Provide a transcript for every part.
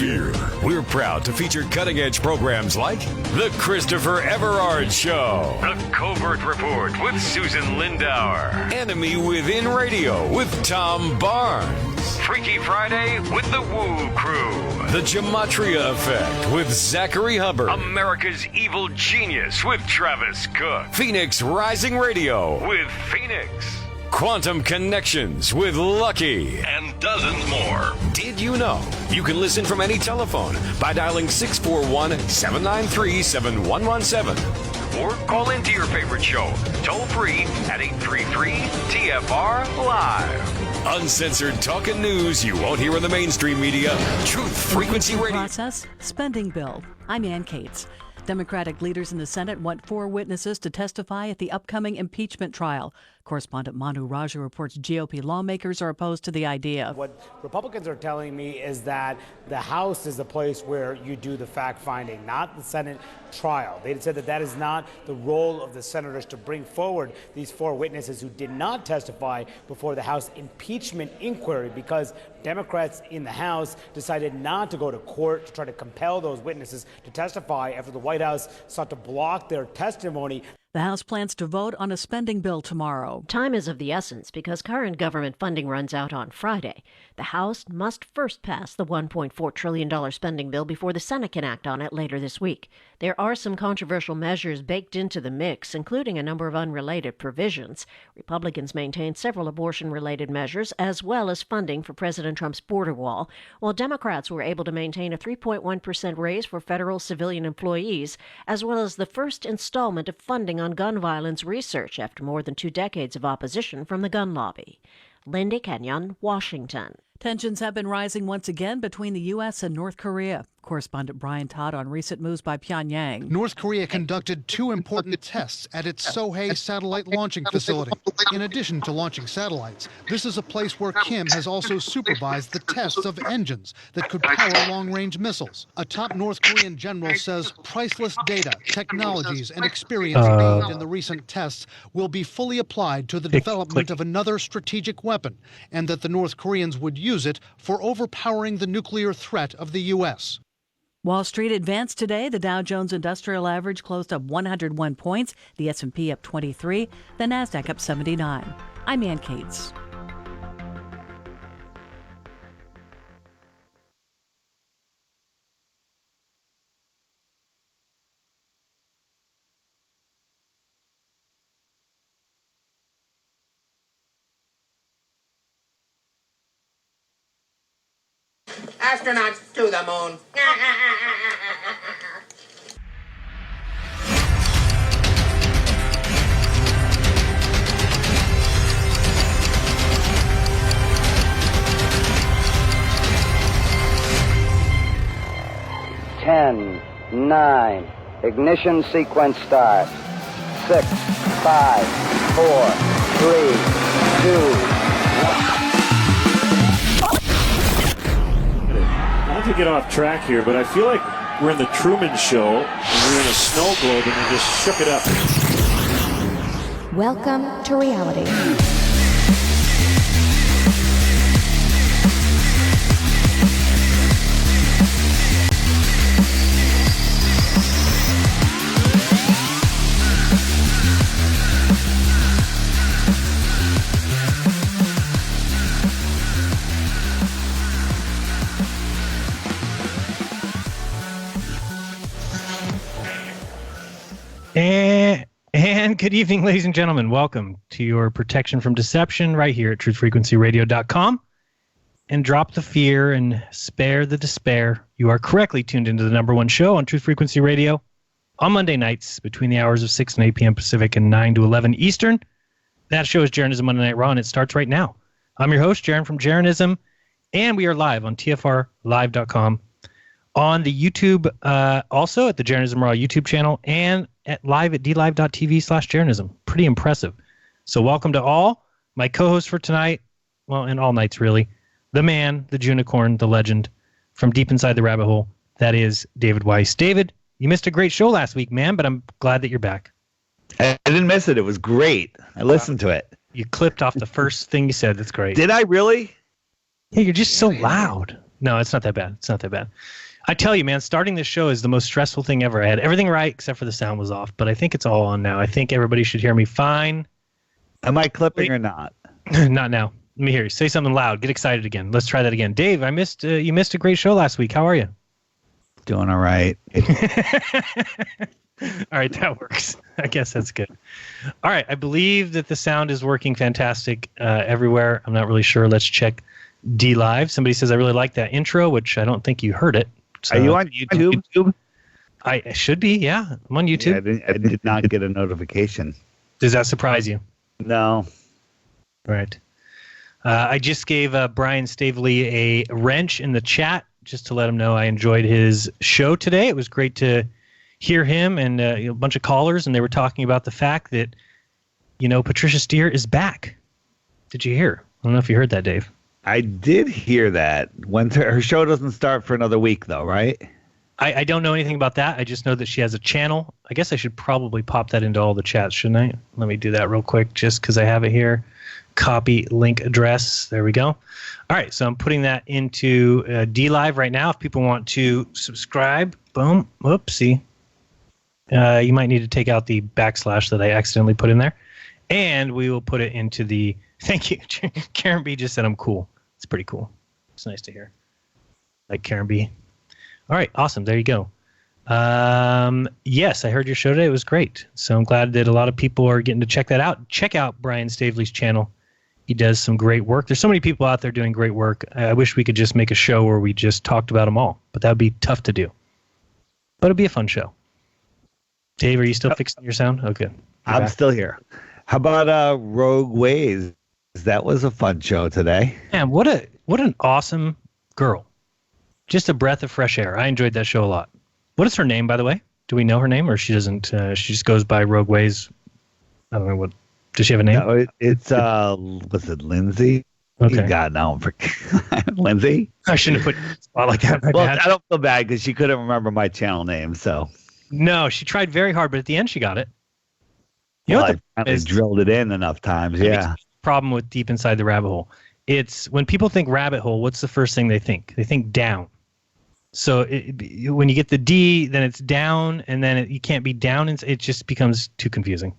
Fear. We're proud to feature cutting-edge programs like The Christopher Everard Show, The Covert Report with Susan Lindauer, Enemy Within Radio with Tom Barnes, Freaky Friday with The Woo Crew, The Gematria Effect with Zachary Hubbard, America's Evil Genius with Travis Cook, Phoenix Rising Radio with Phoenix, Quantum Connections with Lucky, and dozens more. Did you know you can listen from any telephone by dialing 641-793-7117 or call into your favorite show toll free at 833-TFR Live. Uncensored talk and news you won't hear in the mainstream media. Truth Frequency Radio. Process spending bill. I'm Ann Cates. Democratic leaders in the Senate want 4 witnesses to testify at the upcoming impeachment trial. Correspondent Manu Raja reports GOP lawmakers are opposed to the idea. What Republicans are telling me is that the House is the place where you do the fact-finding, not the Senate trial. They said that that is not the role of the senators to bring forward these 4 witnesses who did not testify before the House impeachment inquiry because Democrats in the House decided not to go to court to try to compel those witnesses to testify after the White House sought to block their testimony. The House plans to vote on a spending bill tomorrow. Time is of the essence because current government funding runs out on Friday. The House must first pass the $1.4 trillion spending bill before the Senate can act on it later this week. There are some controversial measures baked into the mix, including a number of unrelated provisions. Republicans maintain several abortion-related measures, as well as funding for President Trump's border wall, while Democrats were able to maintain a 3.1% raise for federal civilian employees, as well as the first installment of funding on gun violence research after more than 2 decades of opposition from the gun lobby. Lindy Kenyon, Washington. Tensions have been rising once again between the U.S. and North Korea. Correspondent Brian Todd on recent moves by Pyongyang. North Korea conducted 2 important tests at its Sohae satellite launching facility. In addition to launching satellites, this is a place where Kim has also supervised the tests of engines that could power long-range missiles. A top North Korean general says priceless data, technologies, and experience gained in the recent tests will be fully applied to the development of another strategic weapon, and that the North Koreans would use it for overpowering the nuclear threat of the U.S. Wall Street advanced today. The Dow Jones Industrial Average closed up 101 points, the S&P up 23, the Nasdaq up 79. I'm Ann Cates. Astronauts to the moon. Ten, 9, ignition sequence start. 6, 5, 4, 3, 2, Not to get off track here, but I feel like we're in the Truman Show and we're in a snow globe and we just shook it up. Welcome to reality. And good evening, ladies and gentlemen. Welcome to your protection from deception right here at truthfrequencyradio.com. And drop the fear and spare the despair. You are correctly tuned into the number 1 show on Truth Frequency Radio on Monday nights between the hours of 6 and 8 p.m. Pacific and 9 to 11 Eastern. That show is Jeranism Monday Night Raw, and it starts right now. I'm your host, Jeran from Jeranism, and we are live on TFRlive.com, on the YouTube, also at the Jeranism Raw YouTube channel, and live at dlive.tv/Jeranism. Pretty impressive. So welcome to all. My co-host for tonight, well, and all nights really, the man, the Junicorn, the legend, from deep inside the rabbit hole, that is David Weiss. David, you missed a great show last week, man, but I'm glad that you're back. I didn't miss it. It was great. I listened to it. You clipped off the first thing you said. That's great. Did I really? Yeah, you're just so loud. No, it's not that bad. It's not that bad. I tell you, man, starting this show is the most stressful thing ever. I had everything right except for the sound was off, but I think it's all on now. I think everybody should hear me fine. Am I clipping or not? Not now. Let me hear you. Say something loud. Get excited again. Let's try that again. Dave, you missed a great show last week. How are you? Doing all right. All right, that works. I guess that's good. All right, I believe that the sound is working fantastic everywhere. I'm not really sure. Let's check D Live. Somebody says, I really like that intro, which I don't think you heard it. So, are you on YouTube? I should be, yeah. I'm on YouTube. Yeah, I did not get a notification. Does that surprise you? No. Right. I just gave Brian Stavely a wrench in the chat just to let him know I enjoyed his show today. It was great to hear him and a bunch of callers, and they were talking about the fact that, Patricia Steer is back. Did you hear? I don't know if you heard that, Dave. I did hear that. Her show doesn't start for another week, though, right? I don't know anything about that. I just know that she has a channel. I guess I should probably pop that into all the chats, shouldn't I? Let me do that real quick just because I have it here. Copy link address. There we go. All right, so I'm putting that into D Live right now. If people want to subscribe, boom, whoopsie. You might need to take out the backslash that I accidentally put in there. And we will put it into the... Thank you. Karen B just said I'm cool. It's pretty cool. It's nice to hear. Like Karen B. All right, awesome. There you go. Yes, I heard your show today. It was great. So I'm glad that a lot of people are getting to check that out. Check out Brian Stavely's channel. He does some great work. There's so many people out there doing great work. I wish we could just make a show where we just talked about them all, but that would be tough to do. But it'd be a fun show. Dave, are you still fixing your sound? Oh, good. I'm still here. How about Rogue Ways? That was a fun show today. Man, what an awesome girl. Just a breath of fresh air. I enjoyed that show a lot. What is her name, by the way? Do we know her name, or she doesn't? She just goes by Rogue Ways. I don't know what. Does she have a name? No, it's was it Lindsay? Okay. God, no, Lindsay. I shouldn't have put a spot like that. Well, I don't feel bad because she couldn't remember my channel name. So no, she tried very hard, but at the end she got it. I finally drilled it in enough times. Yeah. Problem with Deep Inside the Rabbit Hole. It's when people think rabbit hole, what's the first thing they think? They think down. So when you get the D, then it's down, and then you can't be down, and it just becomes too confusing.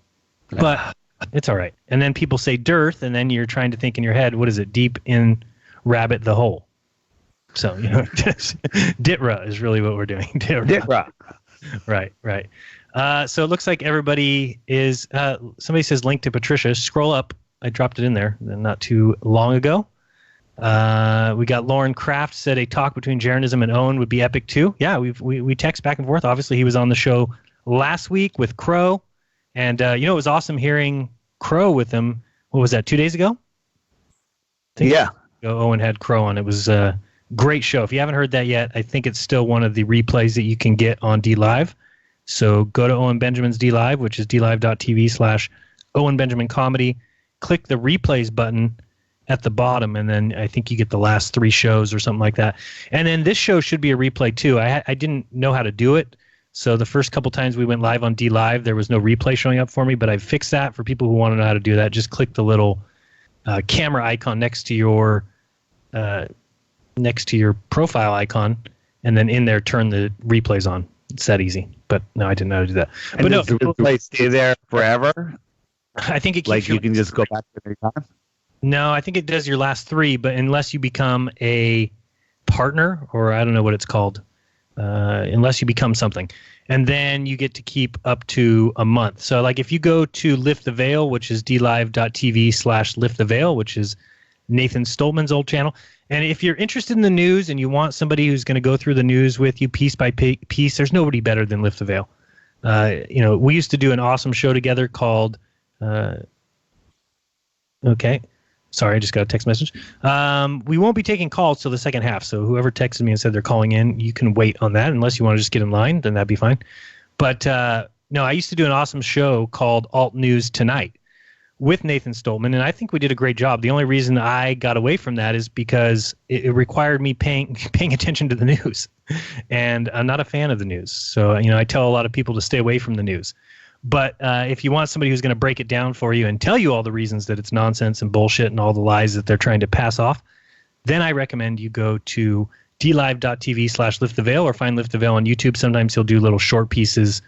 But it's all right. And then people say dearth, and then you're trying to think in your head, what is it? Deep in rabbit the hole. So DITRH is really what we're doing. DITRH. Right. So it looks like everybody is. Somebody says link to Patricia. Scroll up. I dropped it in there not too long ago. We got Lauren Kraft said a talk between Jeranism and Owen would be epic too. Yeah, we text back and forth. Obviously, he was on the show last week with Crow, and it was awesome hearing Crow with him. What was that? 2 days ago? Yeah. Owen had Crow on. It was a great show. If you haven't heard that yet, I think it's still one of the replays that you can get on D Live. So go to Owen Benjamin's D Live, which is dlive.tv/Owen Benjamin Comedy. Click the replays button at the bottom, and then I think you get the last 3 shows or something like that. And then this show should be a replay too. I didn't know how to do it, so the first couple times we went live on D Live, there was no replay showing up for me, but I fixed that for people who want to know how to do that. Just click the little camera icon next to your profile icon, and then in there turn the replays on. It's that easy. But no, I didn't know how to do that. And but does the replay stay there forever? I think it keeps like you can just go back to any time. No, I think it does your last 3, but unless you become a partner, or I don't know what it's called, unless you become something, and then you get to keep up to a month. So like if you go to Lift the Veil, which is dlive.tv/Lift the Veil, which is Nathan Stoltman's old channel, and if you're interested in the news and you want somebody who's going to go through the news with you piece by piece, there's nobody better than Lift the Veil. We used to do an awesome show together called. Okay. Sorry, I just got a text message. We won't be taking calls till the second half. So whoever texted me and said they're calling in, you can wait on that. Unless you want to just get in line, then that'd be fine. But no, I used to do an awesome show called Alt News Tonight with Nathan Stoltman, and I think we did a great job. The only reason I got away from that is because it required me paying attention to the news, and I'm not a fan of the news. So I tell a lot of people to stay away from the news. But if you want somebody who's going to break it down for you and tell you all the reasons that it's nonsense and bullshit and all the lies that they're trying to pass off, then I recommend you go to dlive.tv/lifttheveil or find Lift the Veil on YouTube. Sometimes he'll do little short pieces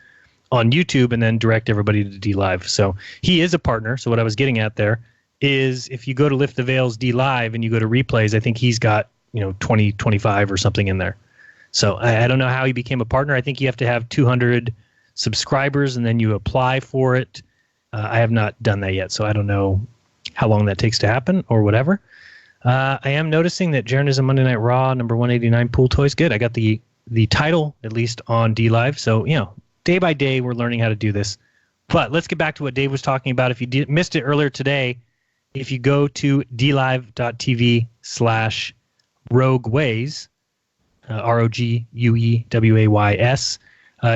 on YouTube and then direct everybody to DLive. So he is a partner. So what I was getting at there is if you go to Lift the Veil's DLive and you go to replays, I think he's got 20, 25 or something in there. So I don't know how he became a partner. I think you have to have 200 subscribers and then you apply for it. I have not done that yet, so I don't know how long that takes to happen or whatever. I am noticing that Jeran is a Monday Night Raw number 189 pool toys. Good. I got the title at least on DLive. So, day by day we're learning how to do this. But let's get back to what Dave was talking about. If you missed it earlier today, if you go to dlive.tv/rogueways, ROGUEWAYS,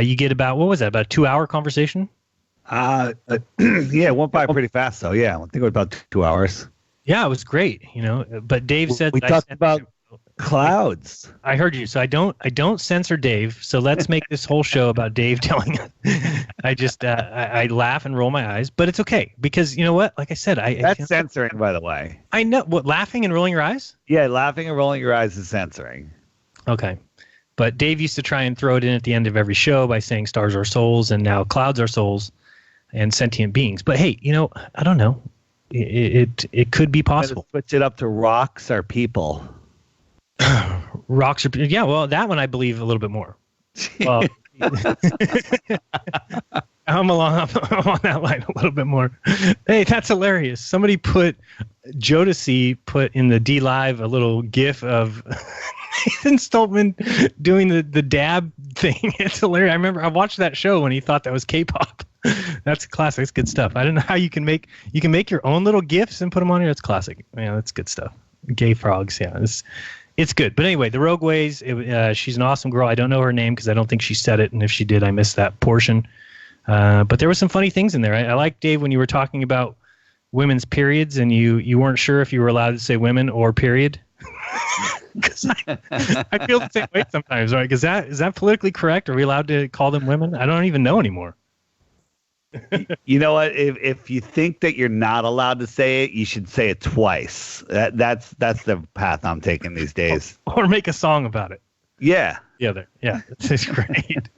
you get about, what was that, about a 2-hour conversation? Yeah, it went by pretty fast, though. Yeah, I think it was about 2 hours. Yeah, it was great, But Dave said we talked about clouds. I heard you. So I don't censor Dave. So let's make this whole show about Dave telling us. I just I laugh and roll my eyes, but it's okay because you know what? Like I said, that's censoring, by the way. I know what laughing and rolling your eyes. Yeah, laughing and rolling your eyes is censoring. Okay, but Dave used to try and throw it in at the end of every show by saying stars are souls and now clouds are souls and sentient beings. But hey, I don't know. It could be possible. Switch it up to rocks are people. Rocks are, yeah. Well, that one I believe a little bit more. Well, I'm on that line a little bit more. Hey, that's hilarious. Somebody put in the DLive a little GIF of Nathan Stoltman doing the dab thing. It's hilarious. I remember I watched that show when he thought that was K-pop. That's classic. It's good stuff. I don't know how you can make your own little GIFs and put them on here. That's classic. Yeah, that's good stuff. Gay frogs. Yeah, it's good. But anyway, the Rogue Ways. She's an awesome girl. I don't know her name because I don't think she said it, and if she did, I missed that portion. But there were some funny things in there. I like, Dave, when you were talking about women's periods, and you weren't sure if you were allowed to say women or period. Because I feel the same way sometimes, right? Is that politically correct? Are we allowed to call them women? I don't even know anymore. You know what? If you think that you're not allowed to say it, you should say it twice. That's the path I'm taking these days. Or make a song about it. Yeah. Yeah, that's great.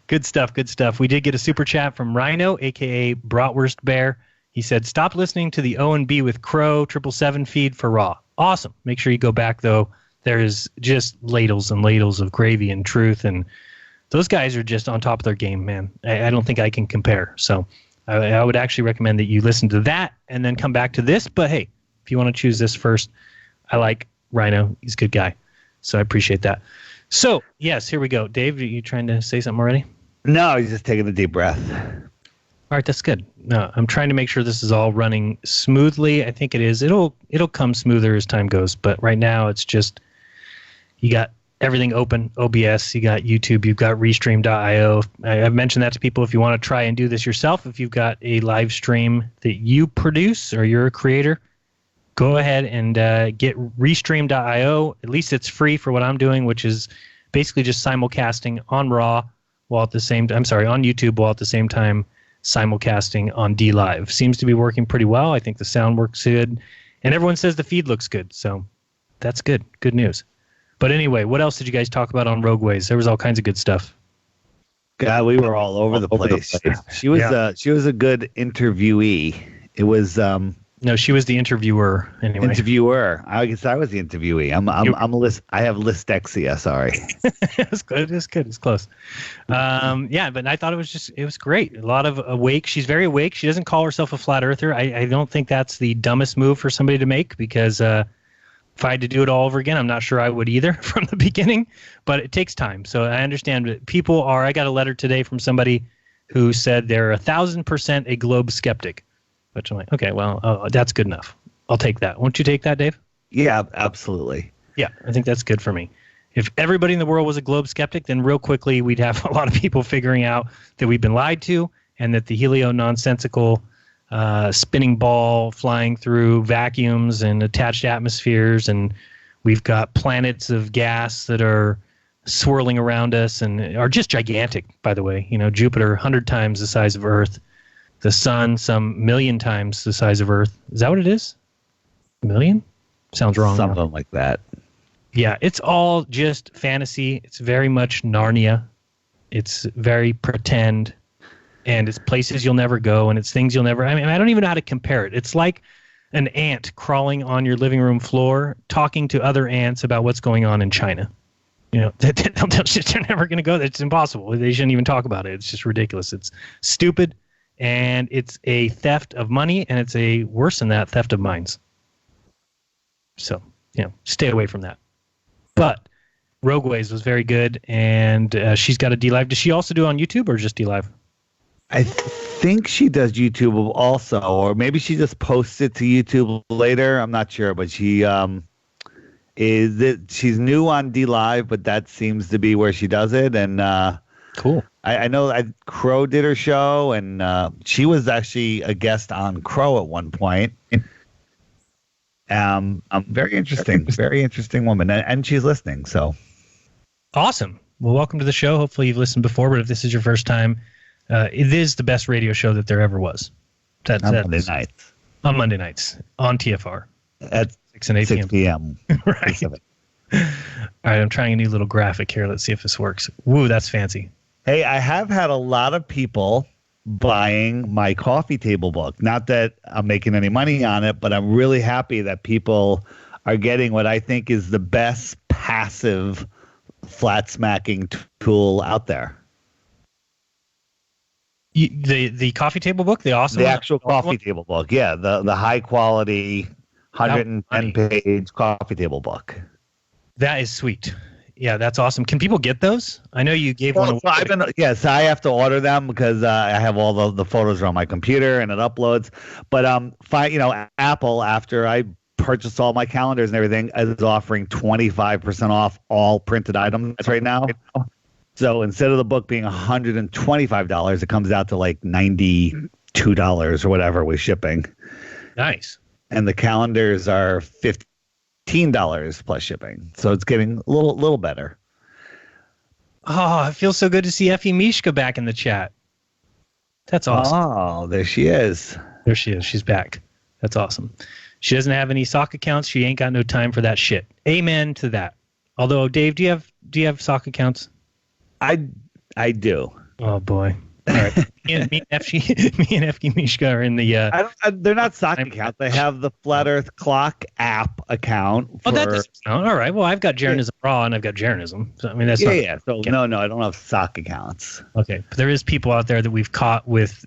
Good stuff. We did get a super chat from Rhino, aka Bratwurst Bear. He said, "Stop listening to the O&B with Crow 777 feed for Raw." Awesome. Make sure you go back though. There's just ladles and ladles of gravy and truth, and those guys are just on top of their game, man. I don't think I can compare. So I would actually recommend that you listen to that and then come back to this. But hey, if you want to choose this first, I like Rhino. He's a good guy. So I appreciate that. So, yes, here we go. Dave, are you trying to say something already? No, he's just taking a deep breath. All right, that's good. No, I'm trying to make sure this is all running smoothly. I think it is. It'll come smoother as time goes. But right now, it's just you got everything open, OBS, you got YouTube, you've got Restream.io. I've mentioned that to people if you want to try and do this yourself. If you've got a live stream that you produce or you're a creator, go ahead and get Restream.io. At least it's free for what I'm doing, which is basically just simulcasting on Raw while at the same time, on YouTube while at the same time simulcasting on DLive. Seems to be working pretty well. I think the sound works good. And everyone says the feed looks good. So that's good. Good news. But anyway, what else did you guys talk about on Rogue Ways? There was all kinds of good stuff. God, we were all over the place. She was a good interviewee. It was no, she was the interviewer anyway. Interviewer. I guess I was the interviewee. I have listexia. Sorry. It's good. It's good. It's close. Yeah, but I thought it was great. A lot of awake. She's very awake. She doesn't call herself a flat earther. I don't think that's the dumbest move for somebody to make because if I had to do it all over again, I'm not sure I would either from the beginning, but it takes time. So I understand that people are, I got a letter today from somebody who said they're 1,000% a globe skeptic, which I'm like, okay, well, that's good enough. I'll take that. Won't you take that, Dave? Yeah, absolutely. Yeah, I think that's good for me. If everybody in the world was a globe skeptic, then real quickly we'd have a lot of people figuring out that we've been lied to and that the helio-nonsensical spinning ball flying through vacuums and attached atmospheres, and we've got planets of gas that are swirling around us and are just gigantic, by the way. Jupiter 100 times the size of Earth, the sun some million times the size of Earth. Is that what it is? A million? Sounds wrong. Something like that. Yeah, it's all just fantasy. It's very much Narnia. It's very pretend, and it's places you'll never go, and it's things you'll never. I mean, I don't even know how to compare it. It's like an ant crawling on your living room floor, talking to other ants about what's going on in China. You know, they're never going to go there. It's impossible. They shouldn't even talk about it. It's just ridiculous. It's stupid, and it's a theft of money, and it's a worse than that, theft of minds. So, stay away from that. But Rogueways was very good, and she's got a DLive. Does she also do it on YouTube or just DLive? I think she does YouTube also, or maybe she just posts it to YouTube later. I'm not sure, but she's new on DLive, but that seems to be where she does it. And cool. I know Crow did her show, and she was actually a guest on Crow at one point. Very interesting woman, and she's listening. So awesome. Well, welcome to the show. Hopefully you've listened before, but if this is your first time, it is the best radio show that there ever was. On Monday nights. On Monday nights on TFR at 6 and 8 p.m. Right. All right, I'm trying a new little graphic here. Let's see if this works. Woo, that's fancy. Hey, I have had a lot of people buying my coffee table book. Not that I'm making any money on it, but I'm really happy that people are getting what I think is the best passive flat smacking tool out there. The coffee table book, the actual coffee table book, yeah, the high quality 110 page coffee table book. That is sweet. Yeah, that's awesome. Can people get those? I know you gave one away. Yes, I have to order them because I have all the photos are on my computer and it uploads. But Apple, after I purchased all my calendars and everything, is offering 25% off all printed items right now. So instead of the book being $125, it comes out to like $92 or whatever with shipping. Nice. And the calendars are $15 plus shipping. So it's getting a little better. Oh, it feels so good to see Effie Mishka back in the chat. That's awesome. Oh, there she is. There she is. She's back. That's awesome. She doesn't have any sock accounts. She ain't got no time for that shit. Amen to that. Although, Dave, do you have sock accounts? I do. Oh boy. All right. me and FG Mishka are in the. They're not sock accounts. They have the Flat Earth Clock app account. That doesn't count. All right. Well, I've got Jeranism Raw and I've got Jeranism. So I mean, that's yeah. So no, I don't have sock accounts. Okay, but there is people out there that we've caught with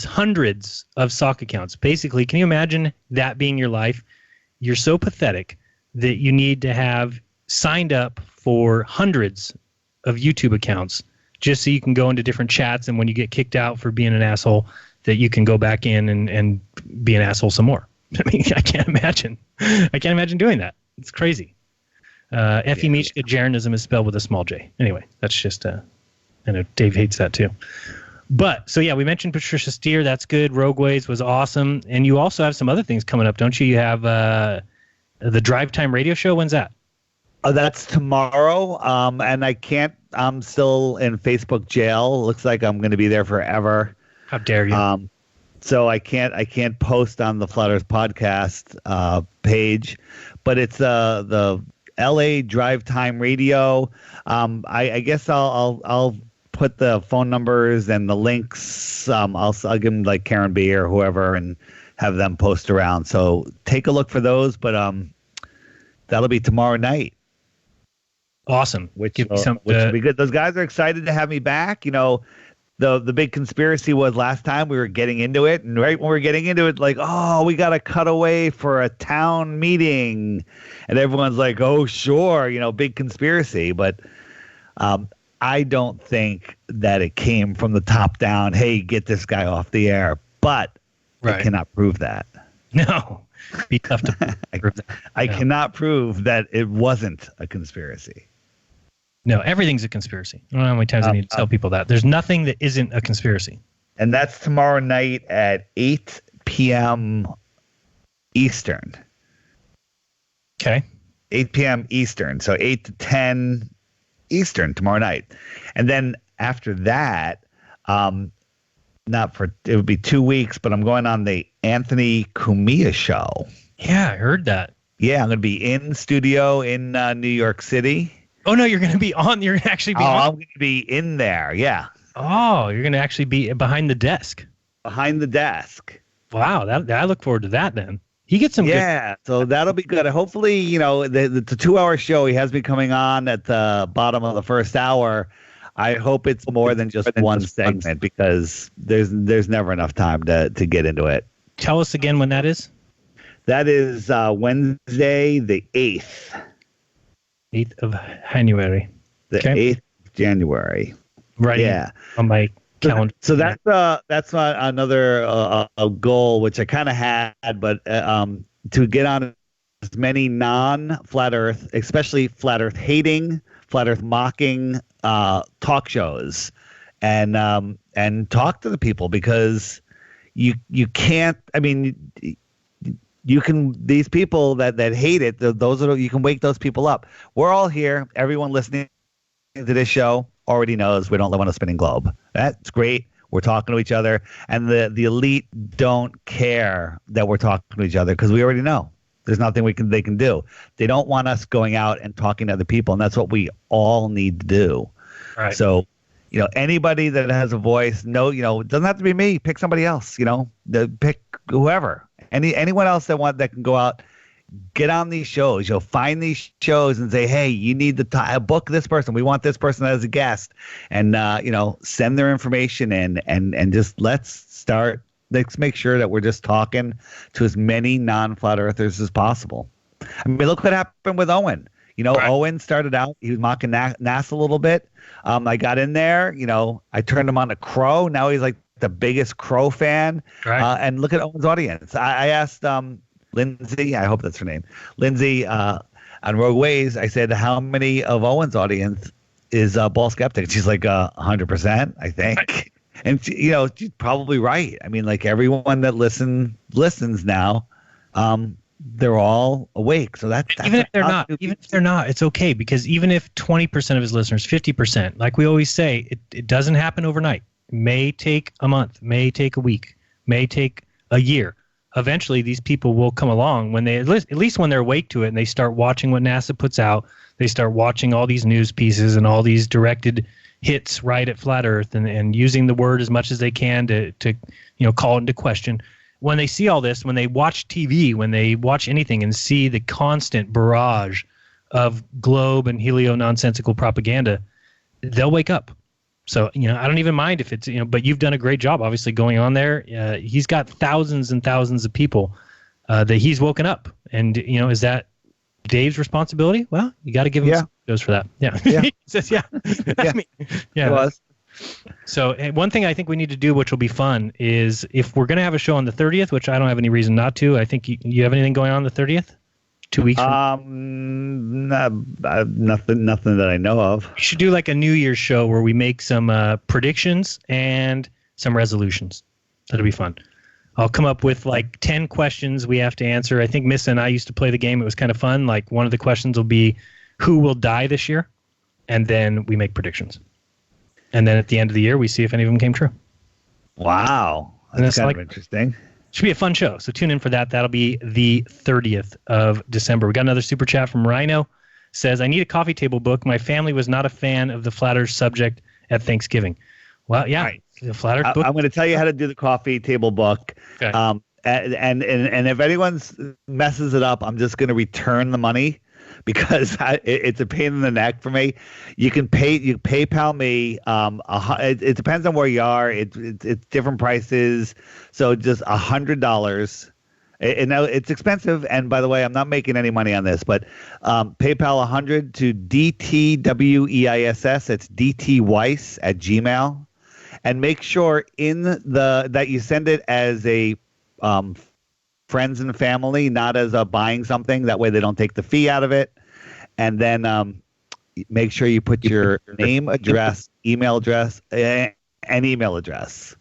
hundreds of sock accounts. Basically, can you imagine that being your life? You're so pathetic that you need to have signed up for hundreds of YouTube accounts just so you can go into different chats, and when you get kicked out for being an asshole, that you can go back in and be an asshole some more. I mean, I can't imagine doing that. It's crazy. Effie Mishka, Jeranism is spelled with a small j. Anyway, that's just, I know Dave hates that too. But, so yeah, we mentioned Patricia Steer. That's good. Rogueways was awesome. And you also have some other things coming up, don't you? You have the Drive Time radio show. When's that? Oh, that's tomorrow. And I'm still in Facebook jail. Looks like I'm going to be there forever. How dare you? So I can't post on the Flat Earth podcast page, but it's the LA Drive Time Radio. I guess I'll put the phone numbers and the links. I'll give them like Karen B or whoever and have them post around. So take a look for those. But that'll be tomorrow night. Awesome. Which will be good. Those guys are excited to have me back. You know, the big conspiracy was last time we were getting into it, and right when we were getting into it, like, oh, we got to cut away for a town meeting, and everyone's like, oh, sure, big conspiracy. But I don't think that it came from the top down. Hey, get this guy off the air. But I cannot prove that. No, be tough to prove that. I cannot prove that it wasn't a conspiracy. No, everything's a conspiracy. I don't know how many times I need to tell people that. There's nothing that isn't a conspiracy. And that's tomorrow night at 8 p.m. Eastern. Okay. 8 p.m. Eastern. So 8 to 10 Eastern tomorrow night. And then after that, it would be 2 weeks, but I'm going on the Anthony Cumia show. Yeah, I heard that. Yeah, I'm going to be in studio in New York City. Oh, no, you're going to be on. You're going to actually be on. I'm going to be in there, yeah. Oh, you're going to actually be behind the desk. Behind the desk. Wow, I look forward to that then. He gets some good. So that'll be good. Hopefully, the 2-hour show, he has me coming on at the bottom of the first hour. I hope it's more than just one segment because there's never enough time to get into it. Tell us again when that is. That is Wednesday, the 8th. 8th of January. The 8th of January. Right. Yeah. On my calendar. So that's another goal, which I kind of had, but to get on as many non-Flat Earth, especially Flat Earth hating, Flat Earth mocking talk shows and talk to the people because you can't, I mean, you can, these people that hate it, you can wake those people up. We're all here. Everyone listening to this show already knows we don't live on a spinning globe. That's great. We're talking to each other, and the elite don't care that we're talking to each other because we already know there's nothing they can do. They don't want us going out and talking to other people, and that's what we all need to do. Right. So, anybody that has a voice, it doesn't have to be me. Pick somebody else. Pick whoever. Anyone else that can go out, get on these shows. Find these shows and say, hey, you need to book this person. We want this person as a guest, and send their information in, and just let's make sure that we're just talking to as many non-flat earthers as possible. I mean, look what happened with Owen. Right. Owen started out, he was mocking NASA a little bit. I got in there, I turned him on to Crow. Now he's like the biggest Crow fan. Right. And look at Owen's audience. I asked Lindsay, I hope that's her name, Lindsay on Rogue Ways. I said, how many of Owen's audience is ball skeptic? She's like 100%, I think. Right. And she's probably right. I mean, like everyone that listens now, they're all awake. So that's even if they're not, it's okay, because even if 20% of his listeners, 50%, like we always say, it doesn't happen overnight. It may take a month, may take a week, may take a year. Eventually, these people will come along when they, at least when they're awake to it, and they start watching what NASA puts out. They start watching all these news pieces and all these directed hits right at Flat Earth, and using the word as much as they can to call it into question. When they see all this, when they watch TV, when they watch anything and see the constant barrage of globe and helio-nonsensical propaganda, they'll wake up. So, I don't even mind if it's, but you've done a great job, obviously, going on there. He's got thousands and thousands of people that he's woken up. And, is that Dave's responsibility? Well, you got to give him some kudos for that. Yeah. He says, yeah. I mean, yeah. It was. So one thing I think we need to do, which will be fun, is if we're going to have a show on the 30th, which I don't have any reason not to. I think you have anything going on the 30th? 2 weeks from nothing that I know of. We should do like a New Year's show where we make some predictions and some resolutions. That'll be fun. I'll come up with like 10 questions we have to answer. I think Miss and I used to play the game. It was kind of fun. Like one of the questions will be who will die this year, and then we make predictions. And then at the end of the year, we see if any of them came true. Wow. That's kind of interesting. Should be a fun show. So tune in for that. That'll be the 30th of December. We got another super chat from Rhino. Says, I need a coffee table book. My family was not a fan of the Flat Earth subject at Thanksgiving. Well, yeah. Right. The Flat Earth book. I'm going to tell you how to do the coffee table book. Okay. And if anyone messes it up, I'm just going to return the money, because it's a pain in the neck for me. You PayPal me. It depends on where you are. It's different prices. So just $100. And now it's expensive. And by the way, I'm not making any money on this, but PayPal 100 to DTWEISS. It's DTWeiss at Gmail. And make sure that you send it as a friends and family, not as a buying something. That way they don't take the fee out of it. And then make sure you put your name, address, email address, and email address.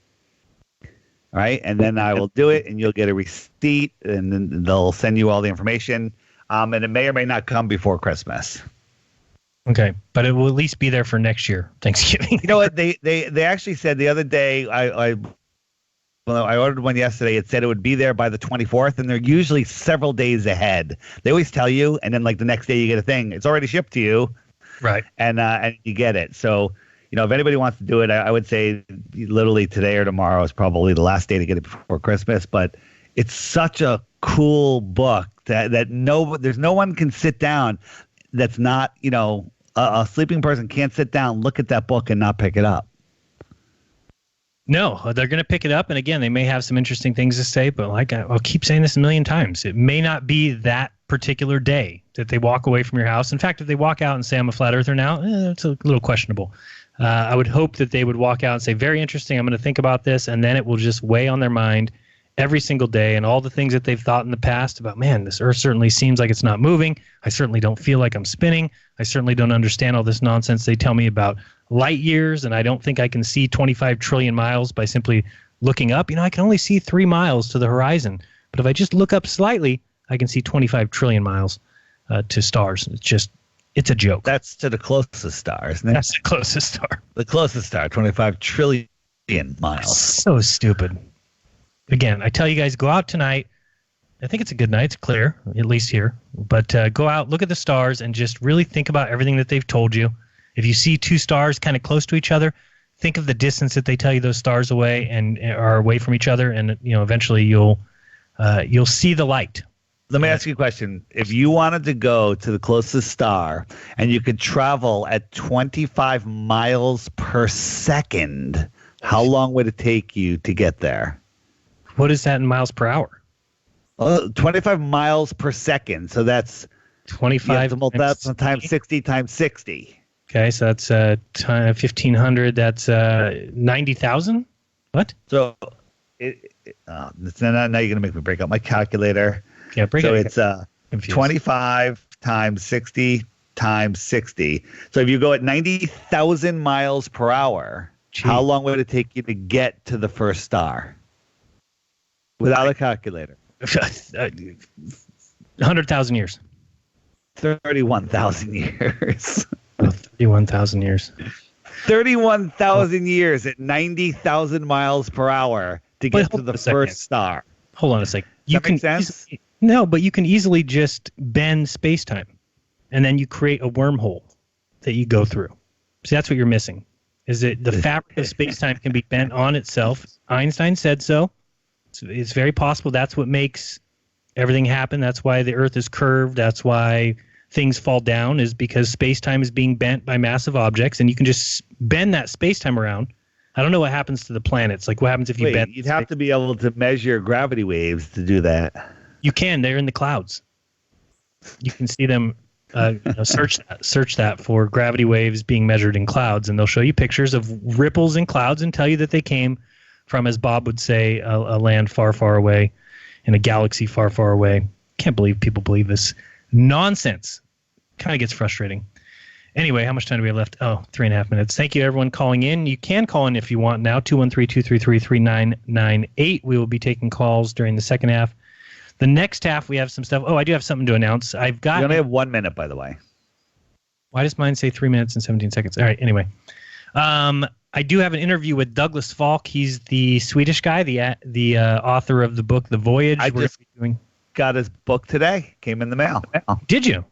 All right. And then I will do it, and you'll get a receipt, and then they'll send you all the information. And it may or may not come before Christmas. Okay. But it will at least be there for next year, Thanksgiving. You know what? They actually said the other day, I Well, I ordered one yesterday. It said it would be there by the 24th, and they're usually several days ahead. They always tell you, and then like the next day you get a thing. It's already shipped to you, right? And you get it. So, if anybody wants to do it, I would say literally today or tomorrow is probably the last day to get it before Christmas. But it's such a cool book that there's no one can sit down that's not, a sleeping person can't sit down, look at that book and not pick it up. No, they're going to pick it up. And again, they may have some interesting things to say, but I'll keep saying this a million times. It may not be that particular day that they walk away from your house. In fact, if they walk out and say, I'm a flat earther now, it's a little questionable. I would hope that they would walk out and say, very interesting, I'm going to think about this. And then it will just weigh on their mind every single day. And all the things that they've thought in the past about, man, this earth certainly seems like it's not moving. I certainly don't feel like I'm spinning. I certainly don't understand all this nonsense they tell me about light years, and I don't think I can see 25 trillion miles by simply looking up. I can only see 3 miles to the horizon, but if I just look up slightly, I can see 25 trillion miles to stars. It's a joke. That's to the closest star, isn't it? That's the closest star. The closest star, 25 trillion miles. So stupid. Again, I tell you guys, go out tonight. I think it's a good night. It's clear, at least here. But go out, look at the stars, and just really think about everything that they've told you. If you see 2 stars kind of close to each other, think of the distance that they tell you those stars away and are away from each other, and eventually you'll see the light. Let me ask you a question. If you wanted to go to the closest star and you could travel at 25 miles per second, how long would it take you to get there? What is that in miles per hour? 25 miles per second. So that's 25 times 60 times 60. Okay, so that's 1,500. That's 90,000. What? So now you're gonna make me break up my calculator. Yeah, break it. So it's 25 times 60 times 60. So if you go at 90,000 miles per hour, how long would it take you to get to the first star? Without a calculator. 100,000 years. 31,000 years. 31,000 years. 31,000 years at 90,000 miles per hour to get to the first star. Hold on a second. Does that make sense? No, but you can easily just bend space-time, and then you create a wormhole that you go through. See, that's what you're missing. Is that the fabric of space-time can be bent on itself. Einstein said so. It's very possible that's what makes everything happen. That's why the Earth is curved. That's why things fall down, is because space-time is being bent by massive objects, and you can just bend that space-time around. I don't know what happens to the planets. Like, what happens if you bend? You'd have to be able to measure gravity waves to do that. You can. They're in the clouds. You can see them. Search that for gravity waves being measured in clouds, and they'll show you pictures of ripples in clouds and tell you that they came from, as Bob would say, a land far, far away in a galaxy far, far away. Can't believe people believe this nonsense. Kind of gets frustrating. Anyway, how much time do we have left? 3.5 minutes. Thank you, everyone, calling in. You can call in if you want now, 213-233-3998. We will be taking calls during the second half. The next half, we have some stuff. Oh, I do have something to announce. We only have 1 minute, by the way. Why does mine say 3 minutes and 17 seconds? All right, anyway. I do have an interview with Douglas Falk. He's the Swedish guy, the author of the book The Voyage. I just got his book today. Came in the mail. Did you?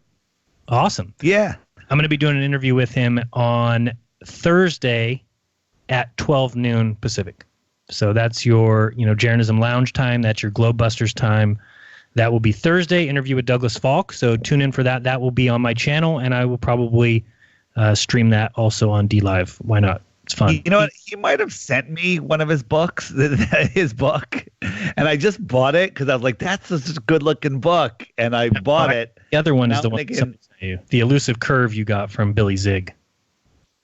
Awesome. Yeah. I'm going to be doing an interview with him on Thursday at 12 noon Pacific. So that's your, Jeranism Lounge time. That's your Globebusters time. That will be Thursday, interview with Douglas Falk. So tune in for that. That will be on my channel, and I will probably stream that also on DLive. Why not? It's fun. You know what? He might have sent me one of his books, his book, and I just bought it because I was like, that's a good-looking book, and I bought it. The other one is the one somebody sent you. The Elusive Curve you got from Billy Zig.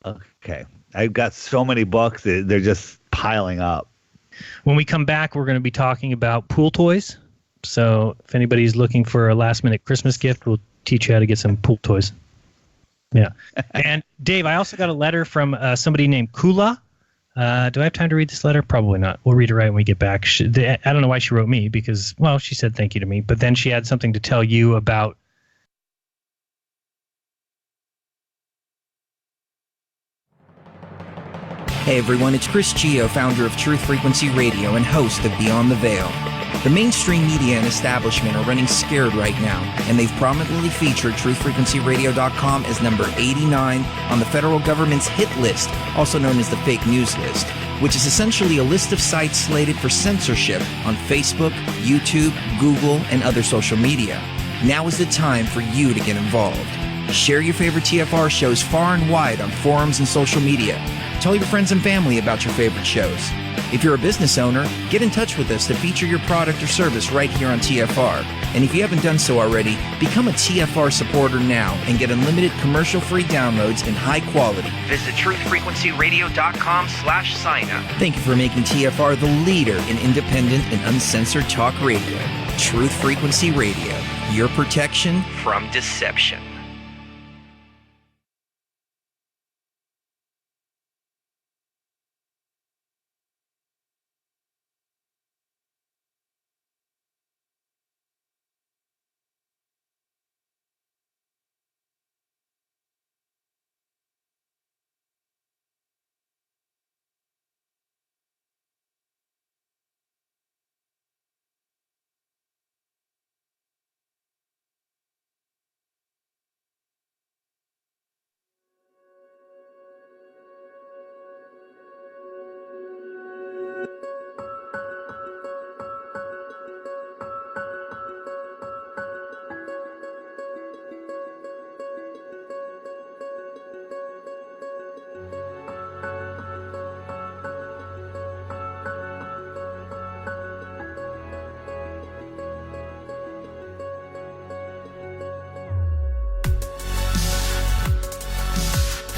Okay. I've got so many books that they're just piling up. When we come back, we're going to be talking about pool toys. So if anybody's looking for a last-minute Christmas gift, we'll teach you how to get some pool toys. Yeah. And Dave, I also got a letter from somebody named Kula. Do I have time to read this letter? Probably not. We'll read it right when we get back. I don't know why she wrote me because, well, she said thank you to me, but then she had something to tell you about. Hey everyone, it's Chris Gio, founder of Truth Frequency Radio and host of Beyond the Veil. The mainstream media and establishment are running scared right now, and they've prominently featured TruthFrequencyRadio.com as number 89 on the federal government's hit list, also known as the fake news list, which is essentially a list of sites slated for censorship on Facebook, YouTube, Google, and other social media. Now is the time for you to get involved. Share your favorite TFR shows far and wide on forums and social media. Tell your friends and family about your favorite shows. If you're a business owner, get in touch with us to feature your product or service right here on TFR. And if you haven't done so already, become a TFR supporter now and get unlimited commercial-free downloads in high quality. Visit truthfrequencyradio.com/sign-up. Thank you for making TFR the leader in independent and uncensored talk radio. Truth Frequency Radio, your protection from deception.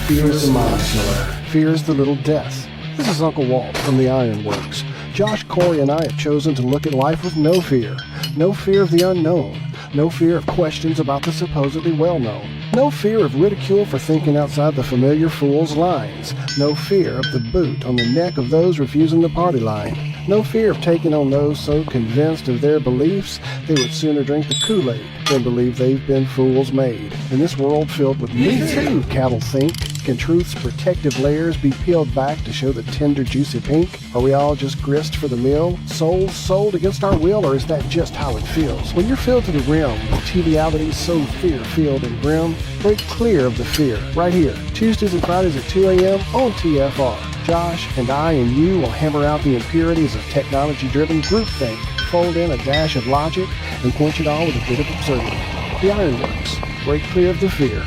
Fear is the mind killer. Fear is the little death. This is Uncle Walt from the Ironworks. Josh, Corey, and I have chosen to look at life with no fear. No fear of the unknown. No fear of questions about the supposedly well-known. No fear of ridicule for thinking outside the familiar fool's lines. No fear of the boot on the neck of those refusing the party line. No fear of taking on those so convinced of their beliefs they would sooner drink the Kool-Aid than believe they've been fools made. In this world filled with me too, cattle think, can truth's protective layers be peeled back to show the tender, juicy pink? Are we all just grist for the mill? Souls sold against our will, or is that just how it feels? When you're filled to the rim with trivialities so fear-filled and grim, break clear of the fear. Right here, Tuesdays and Fridays at 2 a.m. on TFR. Josh and I and you will hammer out the impurities of technology-driven groupthink, fold in a dash of logic, and quench it all with a bit of absurdity. The Ironworks. Break clear of the fear.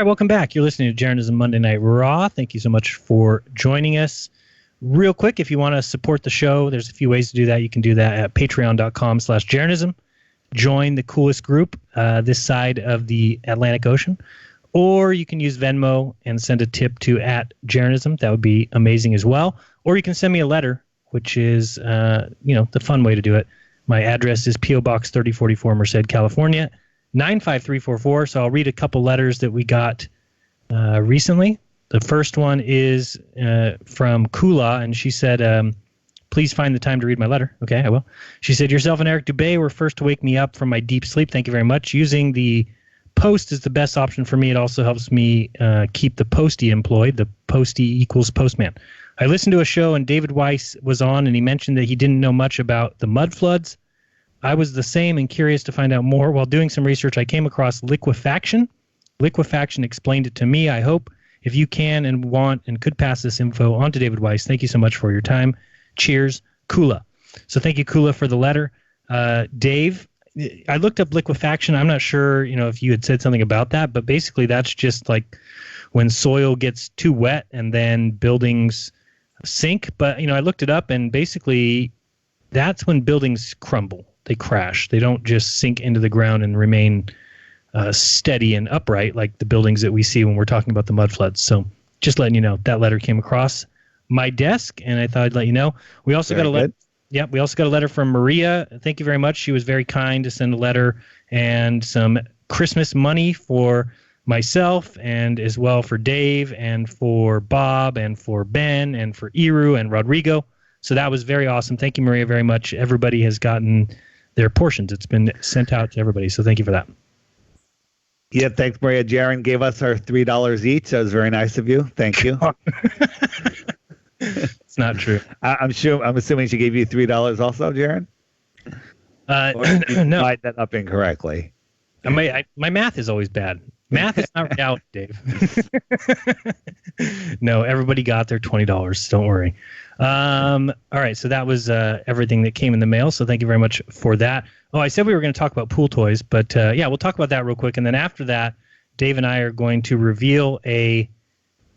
Welcome back. You're listening to Jeranism Monday Night Raw. Thank you so much for joining us. Real quick, if you want to support the show, there's a few ways to do that. You can do that at patreon.com/Jeranism. Join the coolest group this side of the Atlantic Ocean. Or you can use Venmo and send a tip to @Jeranism. That would be amazing as well. Or you can send me a letter, which is the fun way to do it. My address is P.O. Box 3044, Merced, California, 95344. So I'll read a couple letters that we got recently. The first one is from Kula, and she said, please find the time to read my letter. Okay, I will. She said, yourself and Eric Dubé were first to wake me up from my deep sleep. Thank you very much. Using the post is the best option for me. It also helps me keep the postie employed. The postie equals postman. I listened to a show, and David Weiss was on, and he mentioned that he didn't know much about the mud floods. I was the same and curious to find out more. While doing some research, I came across liquefaction. Liquefaction explained it to me. I hope if you can and want and could pass this info on to David Weiss. Thank you so much for your time. Cheers, Kula. So thank you, Kula, for the letter. Dave, I looked up liquefaction. I'm not sure, if you had said something about that, but basically that's just like when soil gets too wet and then buildings sink. But, I looked it up, and basically that's when buildings crumble. They crash. They don't just sink into the ground and remain steady and upright like the buildings that we see when we're talking about the mud floods. So just letting you know, that letter came across my desk, and I thought I'd let you know. We also got a letter. Yeah, we also got a letter from Maria. Thank you very much. She was very kind to send a letter and some Christmas money for myself, and as well for Dave and for Bob and for Ben and for Iru and Rodrigo. So that was very awesome. Thank you, Maria, very much. Everybody has gotten their portions. It's been sent out to everybody. So thank you for that. Yeah, thanks, Maria. Jaron gave us our $3 each. That was very nice of you. Thank you. It's not true. I'm assuming she gave you $3 also, Jaron? No. Write that up incorrectly. My math is always bad. Math is not reality, Dave. No, everybody got their $20. Don't worry. All right, so that was everything that came in the mail. So thank you very much for that. Oh, I said we were going to talk about pool toys, but yeah, we'll talk about that real quick. And then after that, Dave and I are going to reveal a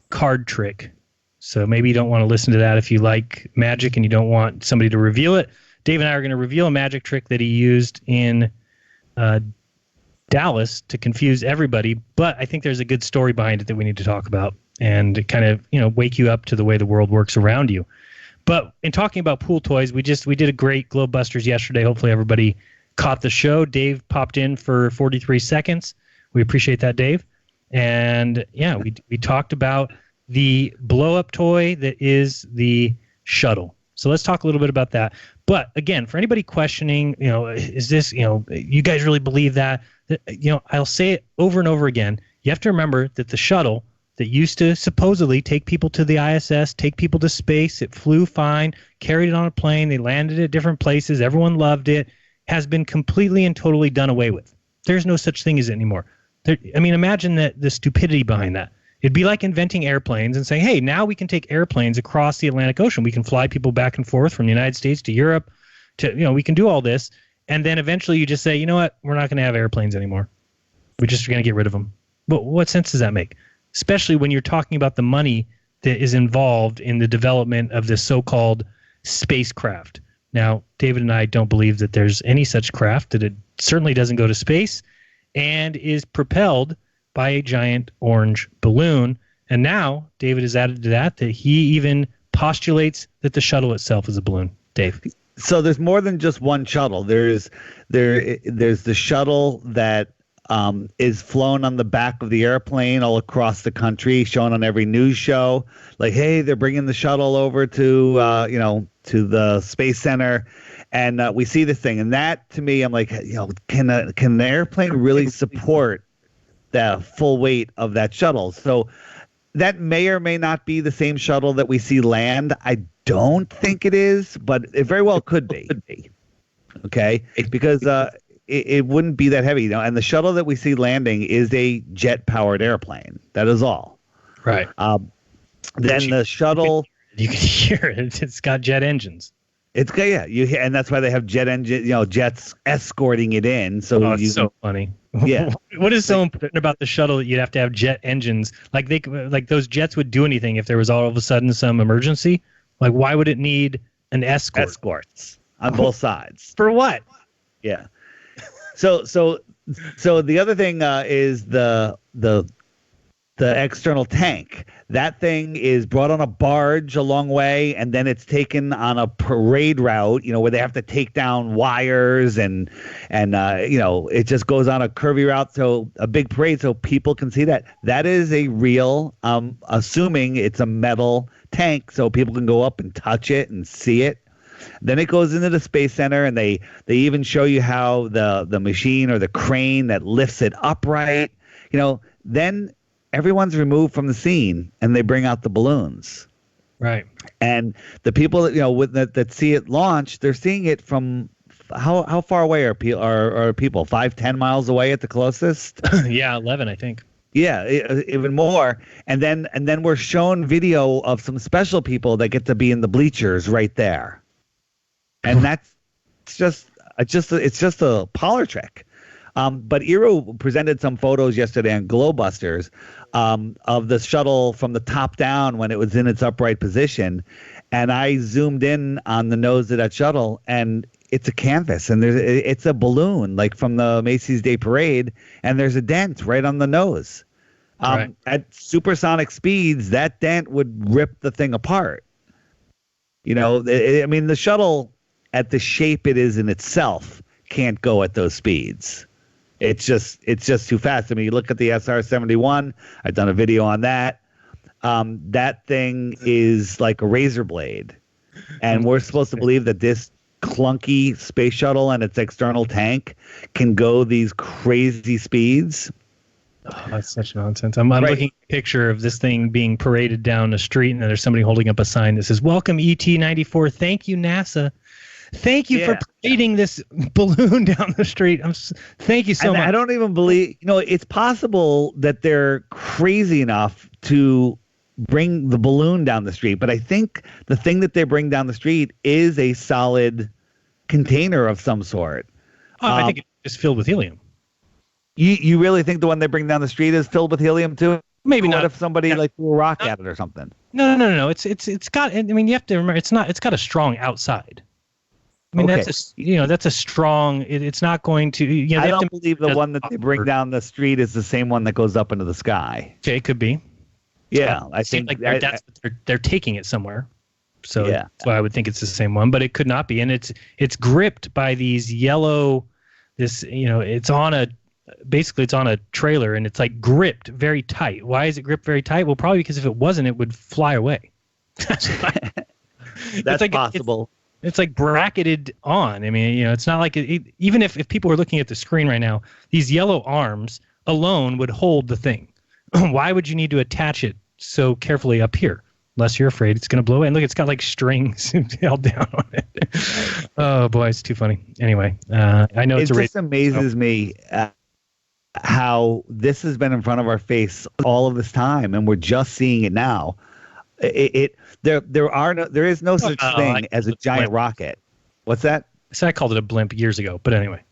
card trick. So maybe you don't want to listen to that if you like magic and you don't want somebody to reveal it. Dave and I are going to reveal a magic trick that he used in Dallas to confuse everybody. But I think there's a good story behind it that we need to talk about and kind of, wake you up to the way the world works around you. But in talking about pool toys, we did a great Globebusters yesterday. Hopefully everybody caught the show. Dave popped in for 43 seconds. We appreciate that, Dave. And yeah, we talked about the blow-up toy that is the shuttle. So let's talk a little bit about that. But again, for anybody questioning, is this, you guys really believe that? I'll say it over and over again. You have to remember that the shuttle that used to supposedly take people to the ISS, take people to space, it flew fine, carried it on a plane, they landed at different places, everyone loved it, has been completely and totally done away with. There's no such thing as it anymore. Imagine the stupidity behind that. It'd be like inventing airplanes and saying, hey, now we can take airplanes across the Atlantic Ocean. We can fly people back and forth from the United States to Europe. We can do all this. And then eventually you just say, you know what? We're not going to have airplanes anymore. We're just going to get rid of them. But what sense does that make? Especially when you're talking about the money that is involved in the development of this so-called spacecraft. Now, David and I don't believe that there's any such craft, that it certainly doesn't go to space and is propelled by a giant orange balloon. And now David has added to that he even postulates that the shuttle itself is a balloon. Dave. So there's more than just one shuttle. There's the shuttle that is flown on the back of the airplane all across the country, shown on every news show. Like, hey, they're bringing the shuttle over to the Space Center, and we see this thing. And that, to me, I'm like, can the airplane really support the full weight of that shuttle? So that may or may not be the same shuttle that we see land. I don't think it is, but it very well could be. Okay, because it wouldn't be that heavy, and the shuttle that we see landing is a jet-powered airplane. That is all. Right. Then the shuttle, you can hear it. It's got jet engines. It's and that's why they have jet engine, jets escorting it in. So it's so funny. Yeah. What is so important about the shuttle that you'd have to have jet engines? Like those jets would do anything if there was all of a sudden some emergency. Like, why would it need an escort? Escorts on both sides. For what? Yeah. So the other thing is the external tank. That thing is brought on a barge a long way, and then it's taken on a parade route, where they have to take down wires and it just goes on a curvy route. So a big parade so people can see that. That is a real, assuming it's a metal tank so people can go up and touch it and see it. Then it goes into the Space Center, and they even show you how the machine or the crane that lifts it upright, then everyone's removed from the scene and they bring out the balloons. Right. And the people that that see it launch, they're seeing it from how far away are people? 5-10 miles away at the closest? Yeah, 11, I think. Yeah, even more. And then we're shown video of some special people that get to be in the bleachers right there. And that's just a parlor trick. But Eero presented some photos yesterday on Glowbusters of the shuttle from the top down when it was in its upright position. And I zoomed in on the nose of that shuttle, and it's a canvas, and it's a balloon like from the Macy's Day Parade, and there's a dent right on the nose. Right. At supersonic speeds, that dent would rip the thing apart. You know, the shuttle at the shape it is in itself can't go at those speeds. It's just too fast. I mean, you look at the SR-71. I've done a video on that. That thing is like a razor blade, and we're supposed to believe that this clunky space shuttle and its external tank can go these crazy speeds. Oh, that's such nonsense. I'm looking at a picture of this thing being paraded down the street, and there's somebody holding up a sign that says, "Welcome ET-94. Thank you, NASA. Thank you for parading this balloon down the street. Thank you so much." I don't even believe, it's possible that they're crazy enough to bring the balloon down the street, but I think the thing that they bring down the street is a solid container of some sort. I think it's filled with helium. You really think the one they bring down the street is filled with helium too? Maybe not. What if somebody threw a rock at it or something? No. It's got. I mean, you have to remember, it's got a strong outside. I mean, that's a strong. It's not going to. I don't believe the one that they bring down the street is the same one that goes up into the sky. Okay, it could be. Yeah, I think like they're taking it somewhere. So that's why I would think it's the same one, but it could not be. And it's gripped by these yellow. It's on a trailer, and it's like gripped very tight. Why is it gripped very tight? Well, probably because if it wasn't, it would fly away. That's possible. It's like bracketed on. I mean, it's not like even if people were looking at the screen right now, these yellow arms alone would hold the thing. Why would you need to attach it so carefully up here? Unless you're afraid it's going to blow away. And look, it's got like strings held down on it. Oh boy, it's too funny. Anyway, I know it's a race. It just amazes me how this has been in front of our face all of this time, and we're just seeing it now. There is no such thing as a giant rocket. What's that? So I called it a blimp years ago, but anyway.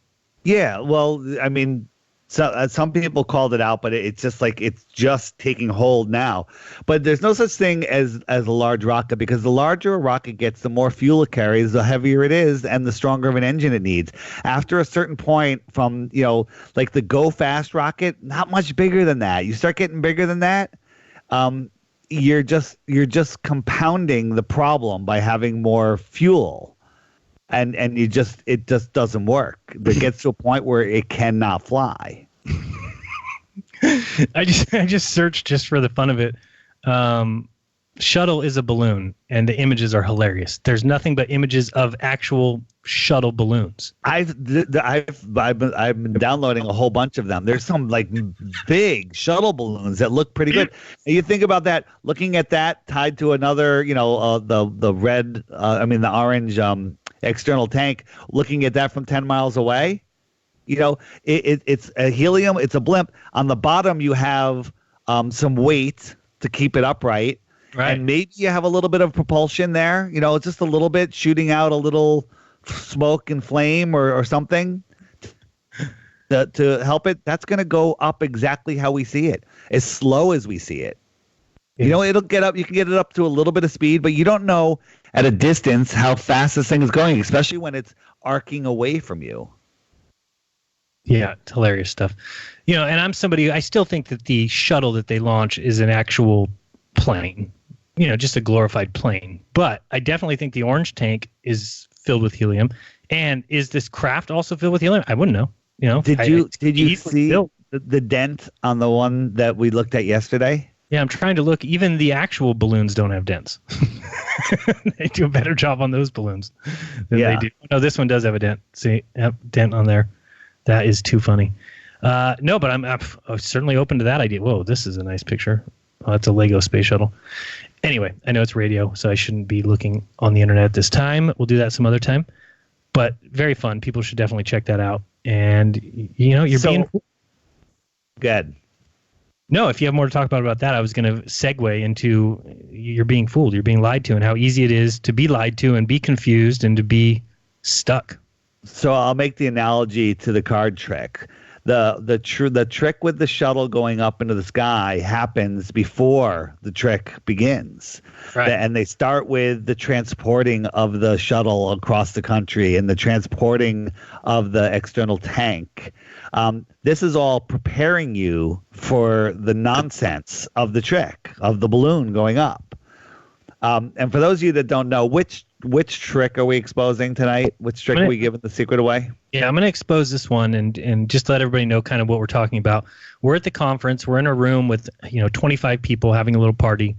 Yeah, well, I mean, so some people called it out, but it's just like it's just taking hold now. But there's no such thing as a large rocket, because the larger a rocket gets, the more fuel it carries, the heavier it is, and the stronger of an engine it needs. After a certain point, from like the Go Fast rocket, not much bigger than that. You start getting bigger than that, you're just compounding the problem by having more fuel, and it just doesn't work. It gets to a point where it cannot fly. I just searched just for the fun of it. Shuttle is a balloon, and the images are hilarious. There's nothing but images of actual shuttle balloons. I've been downloading a whole bunch of them. There's some like big shuttle balloons that look pretty good. And you think about that, looking at that tied to another, the red, the orange external tank, looking at that from 10 miles away. It's a helium. It's a blimp. On the bottom, you have some weight to keep it upright. Right. And maybe you have a little bit of propulsion there, just a little bit, shooting out a little smoke and flame or something to help it. That's going to go up exactly how we see it, as slow as we see it. Yeah. It'll get up. You can get it up to a little bit of speed, but you don't know at a distance how fast this thing is going, especially when it's arcing away from you. Yeah, it's hilarious stuff. And I'm somebody, I still think that the shuttle that they launch is an actual plane. Just a glorified plane. But I definitely think the orange tank is filled with helium. And is this craft also filled with helium? I wouldn't know. Did you see the dent on the one that we looked at yesterday? Yeah, I'm trying to look. Even the actual balloons don't have dents. They do a better job on those balloons than they do. No, this one does have a dent. See, dent on there. That is too funny. No, but I'm certainly open to that idea. Whoa, this is a nice picture. Oh, that's a Lego space shuttle. Anyway, I know it's radio, so I shouldn't be looking on the internet this time. We'll do that some other time. But very fun. People should definitely check that out. And, you're being... Good. No, if you have more to talk about that, I was going to segue into you're being fooled, you're being lied to, and how easy it is to be lied to and be confused and to be stuck. So I'll make the analogy to the card trick. The trick with the shuttle going up into the sky happens before the trick begins. Right. And they start with the transporting of the shuttle across the country and the transporting of the external tank. This is all preparing you for the nonsense of the trick, of the balloon going up. And for those of you that don't know, which trick are we exposing tonight? Which trick are we giving the secret away? Yeah, I'm going to expose this one and just let everybody know kind of what we're talking about. We're at the conference. We're in a room with 25 people having a little party.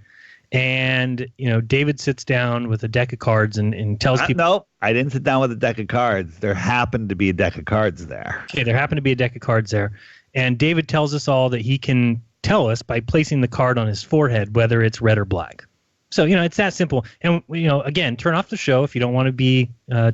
And, David sits down with a deck of cards and tells people. No, I didn't sit down with a deck of cards. There happened to be a deck of cards there. Okay, there happened to be a deck of cards there. And David tells us all that he can tell us by placing the card on his forehead whether it's red or black. So, it's that simple. And, again, turn off the show if you don't want to be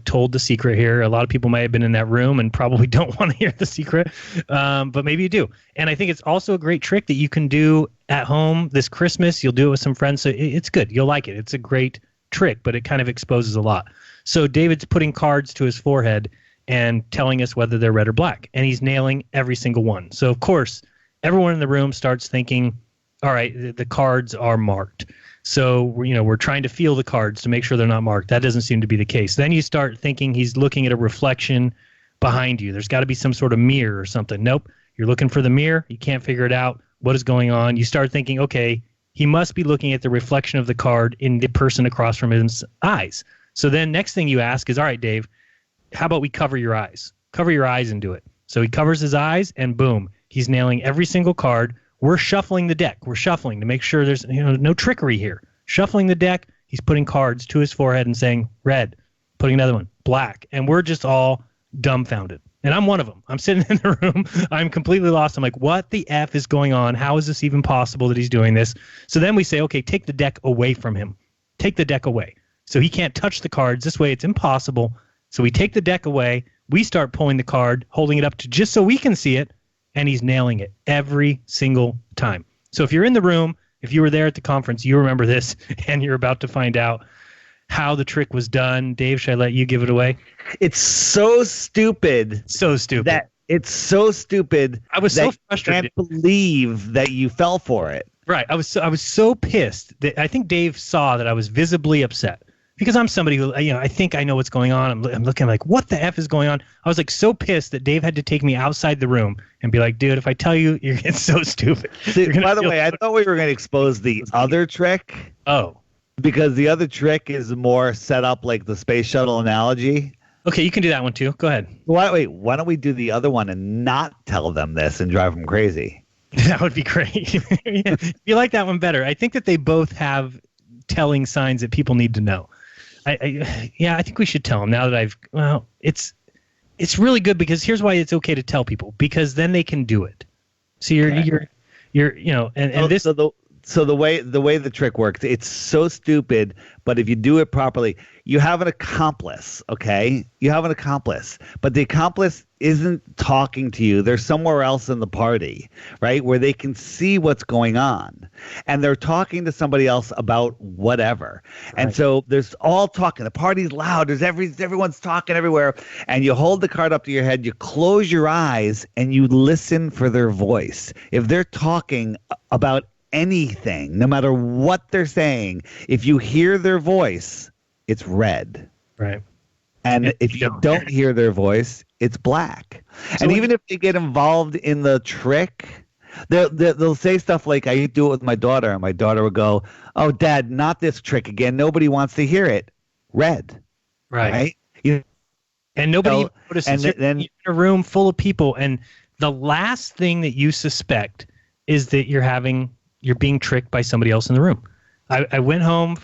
told the secret here. A lot of people might have been in that room and probably don't want to hear the secret, but maybe you do. And I think it's also a great trick that you can do at home this Christmas. You'll do it with some friends. So it's good. You'll like it. It's a great trick, but it kind of exposes a lot. So David's putting cards to his forehead and telling us whether they're red or black. And he's nailing every single one. So, of course, everyone in the room starts thinking, all right, the cards are marked. So, we're trying to feel the cards to make sure they're not marked. That doesn't seem to be the case. Then you start thinking he's looking at a reflection behind you. There's got to be some sort of mirror or something. Nope. You're looking for the mirror. You can't figure it out. What is going on? You start thinking, okay, he must be looking at the reflection of the card in the person across from his eyes. So then next thing you ask is, all right, Dave, how about we cover your eyes? Cover your eyes and do it. So he covers his eyes and boom, he's nailing every single card. We're shuffling the deck. We're shuffling to make sure there's no trickery here. Shuffling the deck, he's putting cards to his forehead and saying red, putting another one, black. And we're just all dumbfounded. And I'm one of them. I'm sitting in the room. I'm completely lost. I'm like, what the F is going on? How is this even possible that he's doing this? So then we say, okay, take the deck away from him. Take the deck away. So he can't touch the cards. This way it's impossible. So we take the deck away. We start pulling the card, holding it up to just so we can see it. And he's nailing it every single time. So if you're in the room, if you were there at the conference, you remember this, and you're about to find out how the trick was done. Dave, should I let you give it away? It's so stupid. So stupid. It's so stupid. I was so frustrated. I can't believe that you fell for it. Right. I was so pissed that I think Dave saw that I was visibly upset. Because I'm somebody who, I think I know what's going on. I'm looking like, what the F is going on? I was like so pissed that Dave had to take me outside the room and be like, dude, if I tell you, it's so stupid. See, by the way, I thought we were going to expose the other trick. Oh. Because the other trick is more set up like the space shuttle analogy. Okay, you can do that one too. Go ahead. Why don't we do the other one and not tell them this and drive them crazy? That would be great. You like that one better. I think that they both have telling signs that people need to know. I think we should tell them now that it's really good because here's why it's okay to tell people, because then they can do it. So So the way the trick works, it's so stupid, but if you do it properly, you have an accomplice, okay? You have an accomplice, but the accomplice isn't talking to you. They're somewhere else in the party, right, where they can see what's going on, and they're talking to somebody else about whatever. Right. And so there's all talking. The party's loud. Everyone's talking everywhere, and you hold the card up to your head, you close your eyes, and you listen for their voice. If they're talking about anything, no matter what they're saying, if you hear their voice, it's red. Right. And if you don't hear their voice, it's black. So and even if they get involved in the trick, they'll say stuff like, I do it with my daughter, and my daughter will go, oh, Dad, not this trick again. Nobody wants to hear it. Red. Right? And nobody notices. You're in a room full of people, and the last thing that you suspect is that you're being tricked by somebody else in the room. I went home,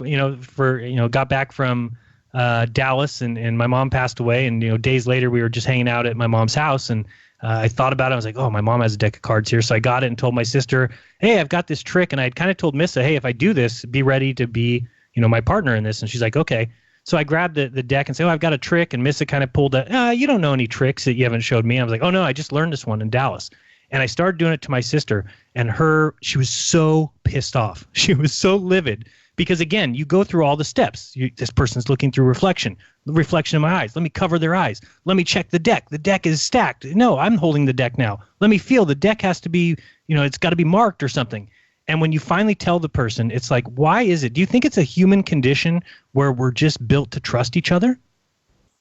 got back from Dallas, and my mom passed away. And, days later, we were just hanging out at my mom's house. And I thought about it. I was like, oh, my mom has a deck of cards here. So I got it and told my sister, hey, I've got this trick. And I had kind of told Missa, hey, if I do this, be ready to be, my partner in this. And she's like, okay. So I grabbed the deck and said, oh, I've got a trick. And Missa kind of pulled you don't know any tricks that you haven't showed me. I was like, oh, no, I just learned this one in Dallas. And I started doing it to my sister, and she was so pissed off. She was so livid because, again, you go through all the steps. This person's looking through reflection in my eyes. Let me cover their eyes. Let me check the deck. The deck is stacked. No, I'm holding the deck now. Let me feel the deck has to be, it's got to be marked or something. And when you finally tell the person, it's like, why is it? Do you think it's a human condition where we're just built to trust each other?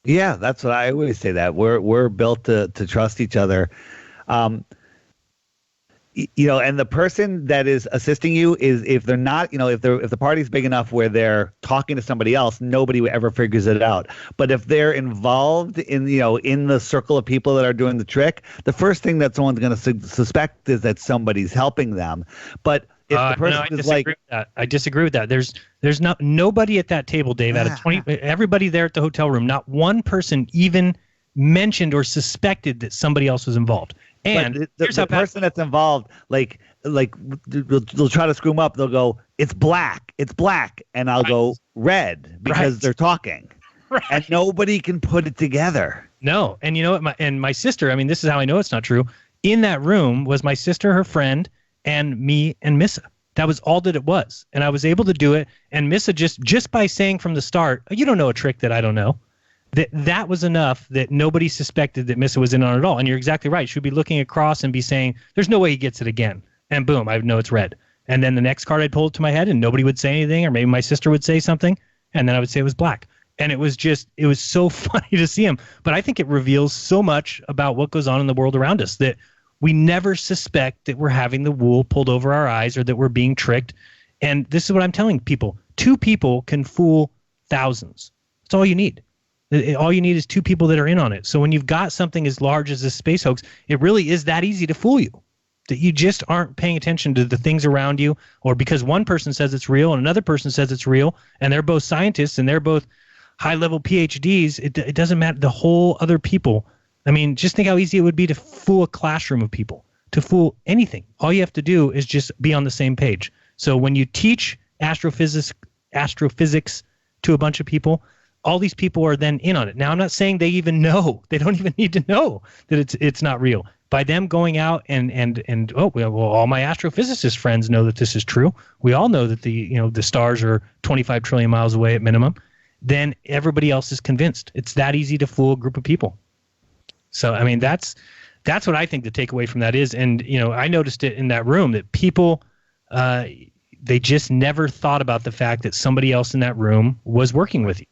Yeah, that's what I always say, that we're built to trust each other. And the person that is assisting you is, if they're not, if the party's big enough where they're talking to somebody else, nobody ever figures it out. But if they're involved in the circle of people that are doing the trick, the first thing that someone's going to suspect is that somebody's helping them. But if the person is like, I disagree with that. There's nobody at that table, Dave, out of 20, everybody there at the hotel room, not one person even mentioned or suspected that somebody else was involved. And the person that's involved, like they'll try to screw them up. They'll go, it's black, and I'll go red because they're talking, and nobody can put it together. No, and you know what? My sister. I mean, this is how I know it's not true. In that room was my sister, her friend, and me and Missa. That was all that it was, and I was able to do it. And Missa just by saying from the start, "You don't know a trick that I don't know." That was enough that nobody suspected that Missa was in on it at all. And you're exactly right. She would be looking across and be saying, there's no way he gets it again. And boom, I know it's red. And then the next card I'd pull it to my head and nobody would say anything, or maybe my sister would say something, and then I would say it was black. And it was so funny to see him. But I think it reveals so much about what goes on in the world around us, that we never suspect that we're having the wool pulled over our eyes or that we're being tricked. And this is what I'm telling people. 2 people can fool thousands. That's all you need. All you need is 2 people that are in on it. So when you've got something as large as this space hoax, it really is that easy to fool you, that you just aren't paying attention to the things around you, or because one person says it's real and another person says it's real, and they're both scientists and they're both high-level PhDs. It doesn't matter. The whole other people. I mean, just think how easy it would be to fool a classroom of people, to fool anything. All you have to do is just be on the same page. So when you teach astrophysics to a bunch of people, all these people are then in on it. Now, I'm not saying they even know. They don't even need to know that it's not real. By them going out and all my astrophysicist friends know that this is true. We all know that the stars are 25 trillion miles away at minimum. Then everybody else is convinced. It's that easy to fool a group of people. So, I mean, that's what I think the takeaway from that is. And, I noticed it in that room that people, they just never thought about the fact that somebody else in that room was working with you.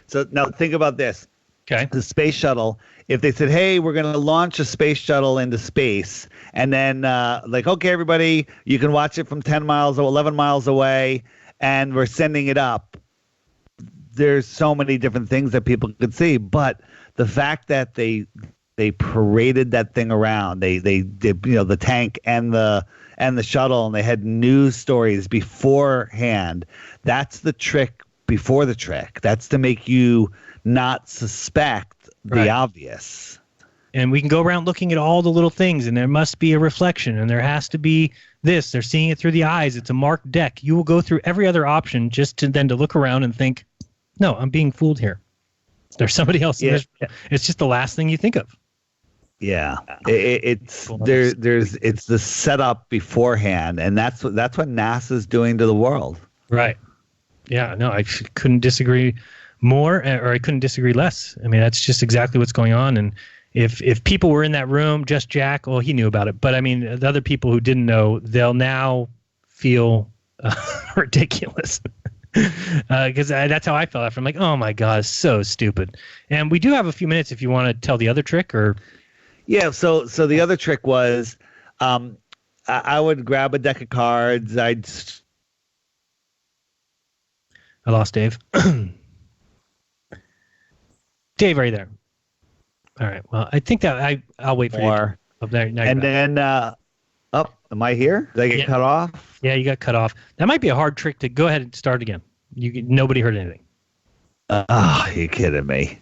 So now think about this. Okay. The space shuttle, if they said, hey, we're going to launch a space shuttle into space, and then okay, everybody, you can watch it from 10 miles or 11 miles away, and we're sending it up. There's so many different things that people could see. But the fact that they paraded that thing around, they the tank and the shuttle, and they had news stories beforehand, that's the trick. Before the trick, that's to make you not suspect the obvious. And we can go around looking at all the little things, and there must be a reflection, and there has to be this. They're seeing it through the eyes. It's a marked deck. You will go through every other option just to look around and think, no, I'm being fooled here. There's somebody else in this. It's just the last thing you think of. Yeah, it's the setup beforehand, and that's what NASA's doing to the world. Right. Yeah, no, I couldn't disagree more, or I couldn't disagree less. I mean, that's just exactly what's going on. And if people were in that room, just Jack, well, he knew about it. But I mean, the other people who didn't know, they'll now feel ridiculous. Because that's how I felt after. I'm like, oh my God, it's so stupid. And we do have a few minutes if you want to tell the other trick, or. Yeah, so the other trick was, I would grab a deck of cards. I lost Dave. Dave, are you there? All right. Well, I think that I'll wait for you. Then, am I here? Did I get cut off? Yeah, you got cut off. That might be a hard trick to go ahead and start again. Nobody heard anything. You're kidding me.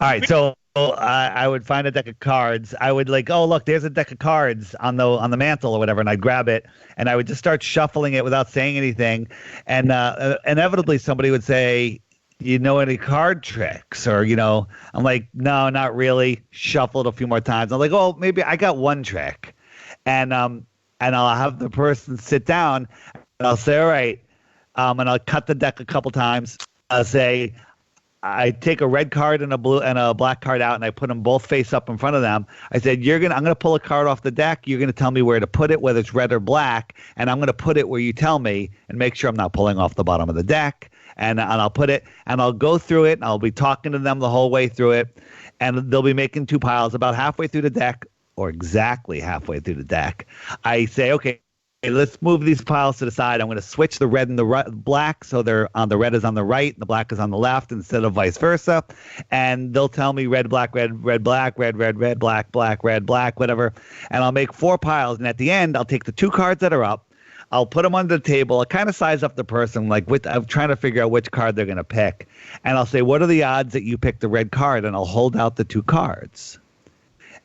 All right, so I would find a deck of cards. I would look, there's a deck of cards on the mantle or whatever, and I'd grab it, and I would just start shuffling it without saying anything. And inevitably somebody would say, you know any card tricks? Or, I'm like, no, not really. Shuffled a few more times. I'm like, oh, maybe I got one trick. and I'll have the person sit down, and I'll say, all right, and I'll cut the deck a couple times. I'll say, I take a red card and a blue and a black card out, and I put them both face up in front of them. I said, I'm gonna pull a card off the deck. You're gonna tell me where to put it, whether it's red or black, and I'm gonna put it where you tell me, and make sure I'm not pulling off the bottom of the deck. And I'll put it, and I'll go through it, and I'll be talking to them the whole way through it, and they'll be making two piles about halfway through the deck, or exactly halfway through the deck. I say, okay, let's move these piles to the side. I'm going to switch the red and the black, so the red is on the right and the black is on the left instead of vice versa. And they'll tell me red, black, red, red, black, red, red, red, black, black, red, black, whatever. And I'll make 4 piles. And at the end, I'll take the 2 cards that are up. I'll put them under the table. I'll kind of size up the person, I'm trying to figure out which card they're going to pick. And I'll say, what are the odds that you pick the red card? And I'll hold out the 2 cards.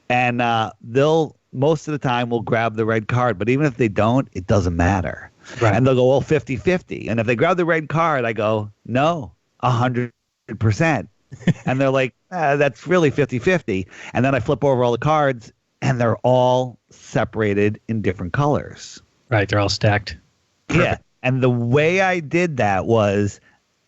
And they'll most of the time will grab the red card. But even if they don't, it doesn't matter. Right. And they'll go, well, 50-50. And if they grab the red card, I go, no, 100%. And they're like, that's really 50-50. And then I flip over all the cards, and they're all separated in different colors. Right, they're all stacked. Perfect. Yeah, and the way I did that was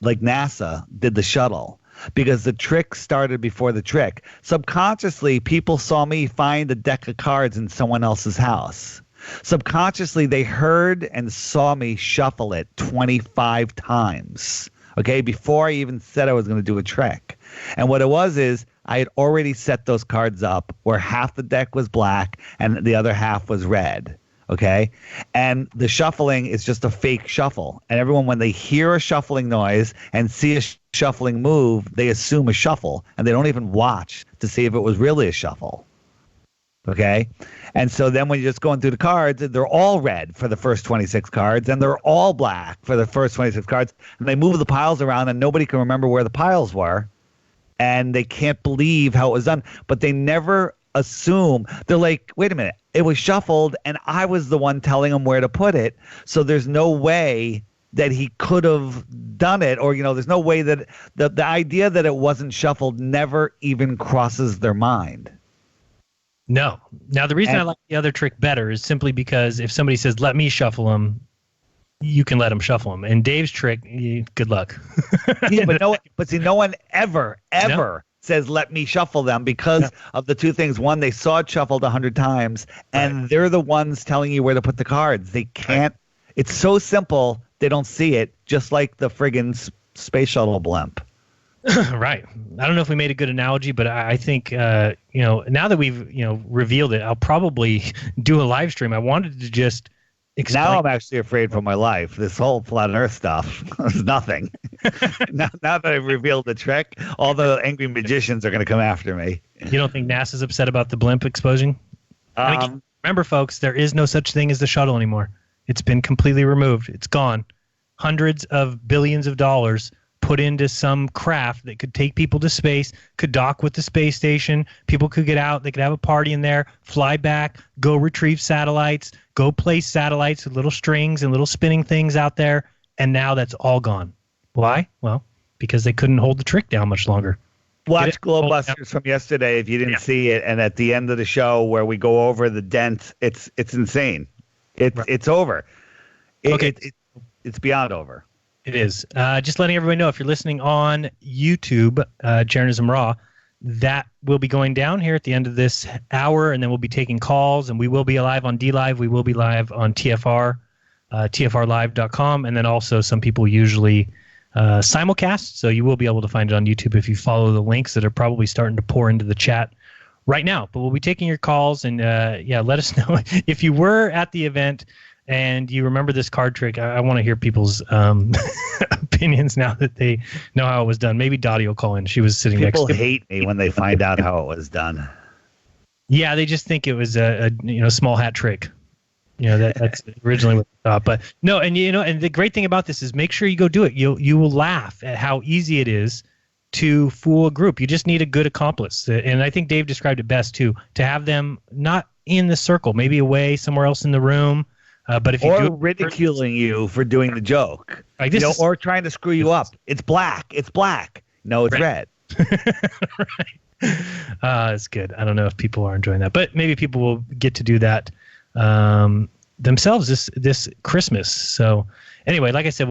like NASA did the shuttle, because the trick started before the trick. Subconsciously, people saw me find a deck of cards in someone else's house. Subconsciously, they heard and saw me shuffle it 25 times, okay, before I even said I was going to do a trick. And what it was is I had already set those cards up where half the deck was black and the other half was red. Okay. And the shuffling is just a fake shuffle. And everyone, when they hear a shuffling noise and see a shuffling move, they assume a shuffle, and they don't even watch to see if it was really a shuffle. Okay. And so then when you're just going through the cards, they're all red for the first 26 cards, and they're all black for the first 26 cards. And they move the piles around, and nobody can remember where the piles were. And they can't believe how it was done. But they never assume. They're like, wait a minute, it was shuffled and I was the one telling him where to put it, so there's no way that he could have done it, or there's no way that the idea that it wasn't shuffled never even crosses their mind. No. Now the reason I like the other trick better is simply because if somebody says, let me shuffle them, you can let them shuffle them. And Dave's trick, good luck. Yeah, but no one ever says, let me shuffle them, because of the two things. One, they saw it shuffled 100 times, and they're the ones telling you where to put the cards. They can't. It's so simple, they don't see it, just like the friggin' space shuttle blimp. Right. I don't know if we made a good analogy, but I think, now that we've, revealed it, I'll probably do a live stream. I wanted to just explain. Now I'm actually afraid for my life. This whole flat earth stuff is nothing. now that I've revealed the trick, all the angry magicians are going to come after me. You don't think NASA's upset about the blimp exposing? Remember, folks, there is no such thing as the shuttle anymore. It's been completely removed. It's gone. Hundreds of billions of dollars put into some craft that could take people to space, could dock with the space station. People could get out. They could have a party in there, fly back, go retrieve satellites, go place satellites with little strings and little spinning things out there. And now that's all gone. Why? Well, because they couldn't hold the trick down much longer. Watch Globebusters from yesterday if you didn't see it. And at the end of the show where we go over the dent, it's insane. It's over. It's beyond over. It is. Just letting everybody know, if you're listening on YouTube, Jeranism Raw, that will be going down here at the end of this hour, and then we'll be taking calls, and we will be live on DLive. We will be live on TFR, TFRlive.com, and then also some people usually simulcast, so you will be able to find it on YouTube if you follow the links that are probably starting to pour into the chat right now. But we'll be taking your calls, and let us know if you were at the event and you remember this card trick. I want to hear people's opinions now that they know how it was done. Maybe Dottie will call in. She was sitting next to me. People hate me when they find out how it was done. Yeah, they just think it was a small hat trick. That's originally what they thought. But no, and and the great thing about this is make sure you go do it. You will laugh at how easy it is to fool a group. You just need a good accomplice. And I think Dave described it best too, to have them not in the circle, maybe away somewhere else in the room. But if you ridiculing you for doing the joke, like this or trying to screw you up. It's black. It's black. No, it's red. Right. It's good. I don't know if people are enjoying that, but maybe people will get to do that themselves this Christmas. So anyway, like I said,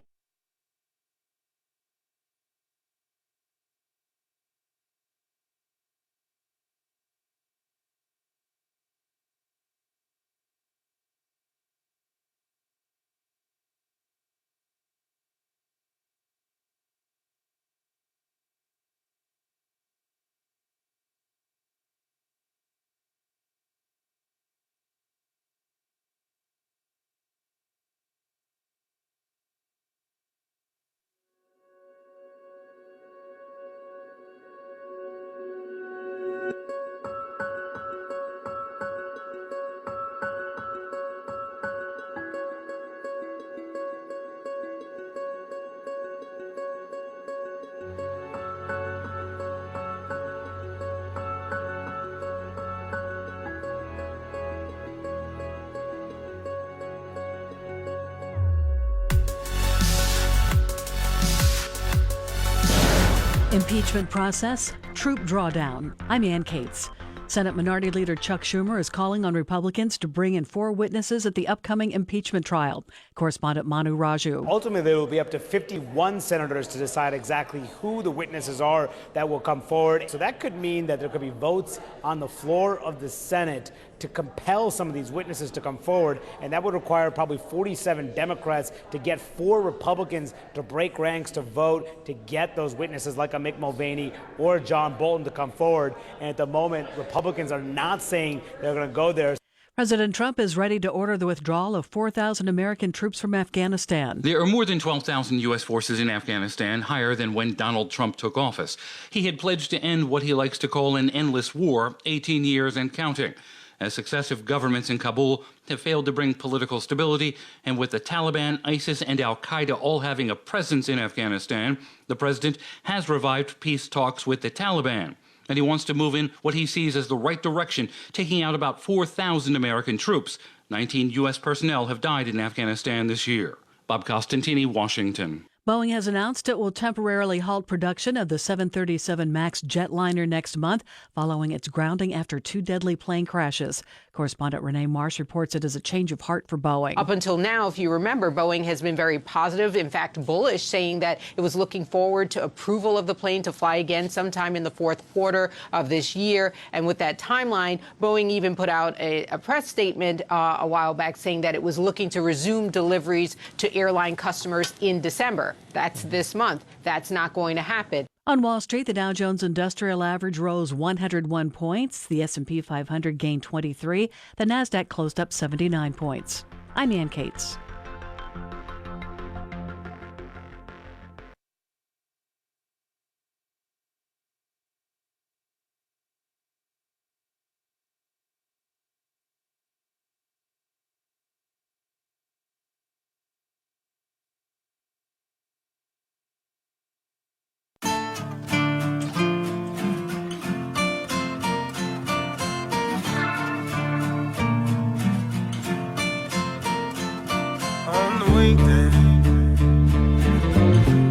Impeachment process, troop drawdown. I'm Ann Cates. Senate Minority Leader Chuck Schumer is calling on Republicans to bring in 4 witnesses at the upcoming impeachment trial. Correspondent Manu Raju. Ultimately, there will be up to 51 senators to decide exactly who the witnesses are that will come forward. So that could mean that there could be votes on the floor of the Senate to compel some of these witnesses to come forward, and that would require probably 47 Democrats to get 4 Republicans to break ranks to vote to get those witnesses like a Mick Mulvaney or John Bolton to come forward. And at the moment, Republicans are not saying they're going to go there. President Trump is ready to order the withdrawal of 4,000 American troops from Afghanistan. There are more than 12,000 U.S. forces in Afghanistan, higher than when Donald Trump took office. He had pledged to end what he likes to call an endless war, 18 years and counting. As successive governments in Kabul have failed to bring political stability, and with the Taliban, ISIS, and al-Qaeda all having a presence in Afghanistan, the president has revived peace talks with the Taliban. And he wants to move in what he sees as the right direction, taking out about 4,000 American troops. 19 U.S. personnel have died in Afghanistan this year. Bob Costantini, Washington. Boeing has announced it will temporarily halt production of the 737 MAX jetliner next month following its grounding after 2 deadly plane crashes. Correspondent Renee Marsh reports it is a change of heart for Boeing. Up until now, if you remember, Boeing has been very positive, in fact bullish, saying that it was looking forward to approval of the plane to fly again sometime in the 4th quarter of this year. And with that timeline, Boeing even put out a press statement a while back saying that it was looking to resume deliveries to airline customers in December. That's this month. That's not going to happen. On Wall Street, the Dow Jones Industrial Average rose 101 points. The S&P 500 gained 23. The Nasdaq closed up 79 points. I'm Ann Cates.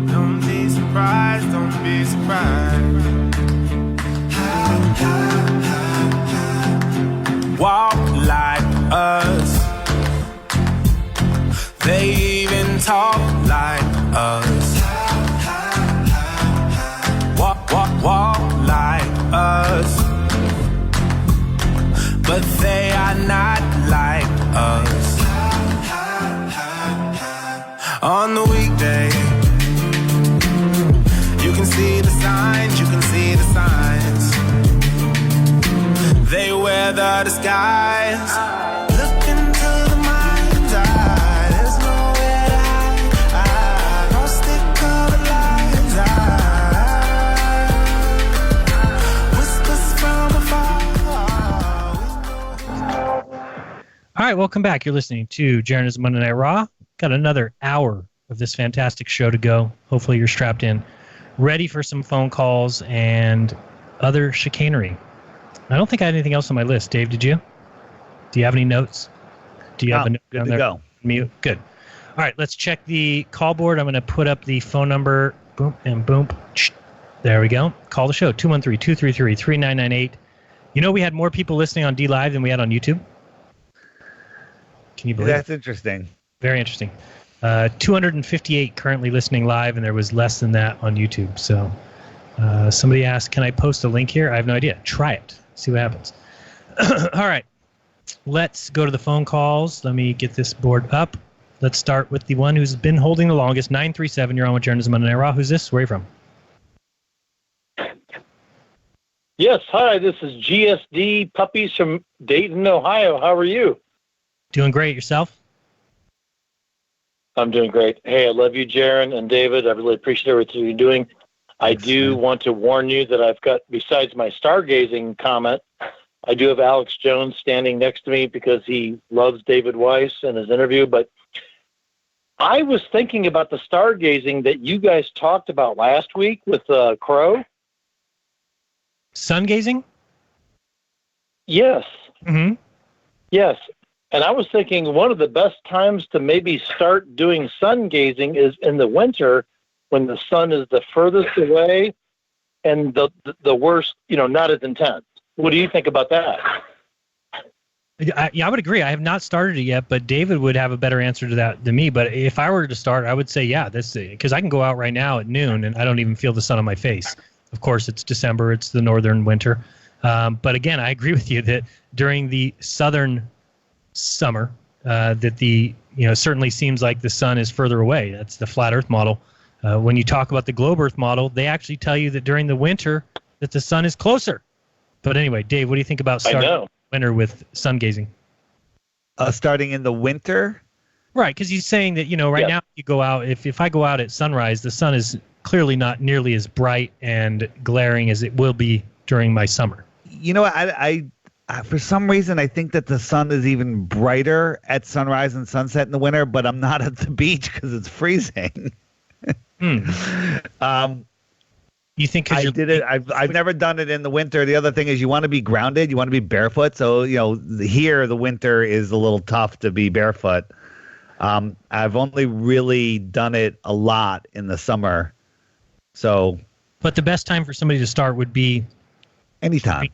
Don't be surprised, don't be surprised. Walk like us. They even talk like us. Walk like us. But they are not like us. On the weekday, you can see the signs, you can see the signs. They wear the disguise. Look into the mind's eye. There's nowhere to hide. Cross the colored lines. Whispers from afar. All right, welcome back. You're listening to Jeran Monday Night Raw. Got another hour of this fantastic show to go. Hopefully you're strapped in, ready for some phone calls and other chicanery. I don't think I had anything else on my list. Dave, did you? Do you have any notes? Do you have a note down there? Go. Mute. Good. All right, let's check the call board. I'm going to put up the phone number. Boom and boom. There we go. Call the show, 213-233-3998. You know we had more people listening on D Live than we had on YouTube? Can you believe That's interesting. Very interesting. 258 currently listening live, and there was less than that on YouTube. So somebody asked, can I post a link here? I have no idea. Try it. See what happens. All right. Let's go to the phone calls. Let me get this board up. Let's start with the one who's been holding the longest, 937. You're on with Journalism Monday Night Raw. Who's this? Where are you from? Yes, hi, this is GSD Puppies from Dayton, Ohio. How are you? Doing great. Yourself? I'm doing great. Hey, I love you, Jeran and David. I really appreciate everything you're doing. I do want to warn you that I've got, besides my stargazing comment, I do have Alex Jones standing next to me because he loves David Weiss and his interview. But I was thinking about the stargazing that you guys talked about last week with Crow. Sun gazing? Yes. Mm-hmm. Yes. And I was thinking one of the best times to maybe start doing sun gazing is in the winter when the sun is the furthest away and the worst, not as intense. What do you think about that? I would agree. I have not started it yet, but David would have a better answer to that than me. But if I were to start, I would say, yeah, because I can go out right now at noon and I don't even feel the sun on my face. Of course, it's December. It's the northern winter. But again, I agree with you that during the southern summer, certainly seems like the sun is further away. That's the flat Earth model. When you talk about the globe Earth model, they actually tell you that during the winter that the sun is closer. But anyway, Dave, what do you think about starting winter with sun gazing? Starting in the winter? Right, because he's saying that, right now you go out, if I go out at sunrise, the sun is clearly not nearly as bright and glaring as it will be during my summer. I for some reason, I think that the sun is even brighter at sunrise and sunset in the winter, but I'm not at the beach because it's freezing. You think I did it? I've never done it in the winter. The other thing is you want to be grounded. You want to be barefoot. So, here the winter is a little tough to be barefoot. I've only really done it a lot in the summer. So, but the best time for somebody to start would be anytime.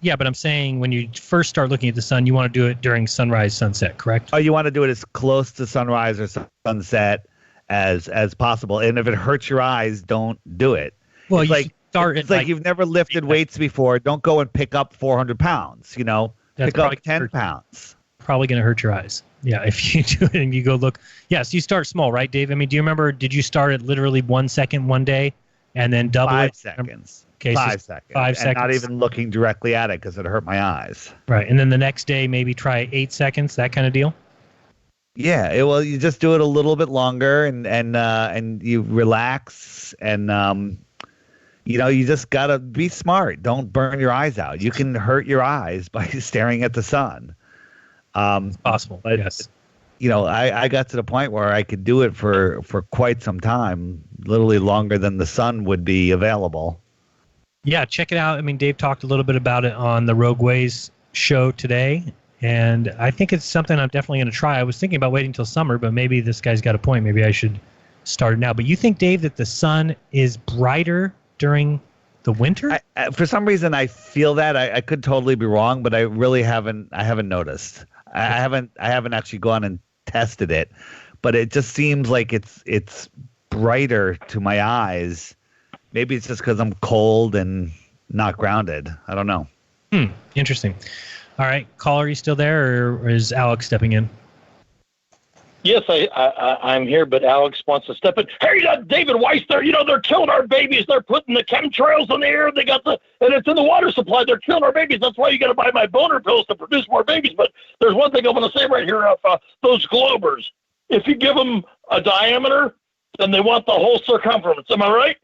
Yeah, but I'm saying when you first start looking at the sun, you want to do it during sunrise, sunset, correct? Oh, you want to do it as close to sunrise or sunset as possible. And if it hurts your eyes, don't do it. Well, it's like you've never lifted weights before. Don't go and pick up 400 pounds, pick up 10 pounds. Probably going to hurt your eyes. Yeah, if you do it and you go look. Yes, you start small, right, Dave? I mean, do you remember, did you start at literally 1 second one day and then double 5 it? seconds. Okay, 5 seconds. 5 seconds. And not even looking directly at it because it hurt my eyes. Right, and then the next day maybe try 8 seconds, that kind of deal? Yeah, well, you just do it a little bit longer and you relax and you just got to be smart. Don't burn your eyes out. You can hurt your eyes by staring at the sun. It's possible, but, yes. I got to the point where I could do it for quite some time, literally longer than the sun would be available. Yeah, check it out. I mean, Dave talked a little bit about it on the Rogue Ways show today, and I think it's something I'm definitely going to try. I was thinking about waiting until summer, but maybe this guy's got a point. Maybe I should start it now. But you think, Dave, that the sun is brighter during the winter? For some reason, I feel that. I could totally be wrong, but I really haven't noticed. I haven't actually gone and tested it, but it just seems like it's brighter to my eyes. Maybe it's just because I'm cold and not grounded. I don't know. Interesting. All right, caller, are you still there, or is Alex stepping in? Yes, I'm here, but Alex wants to step in. Hey, David Weiss, they're killing our babies. They're putting the chemtrails in the air. They got and it's in the water supply. They're killing our babies. That's why you got to buy my boner pills to produce more babies. But there's one thing I want to say right here. Those globers, if you give them a diameter, then they want the whole circumference. Am I right?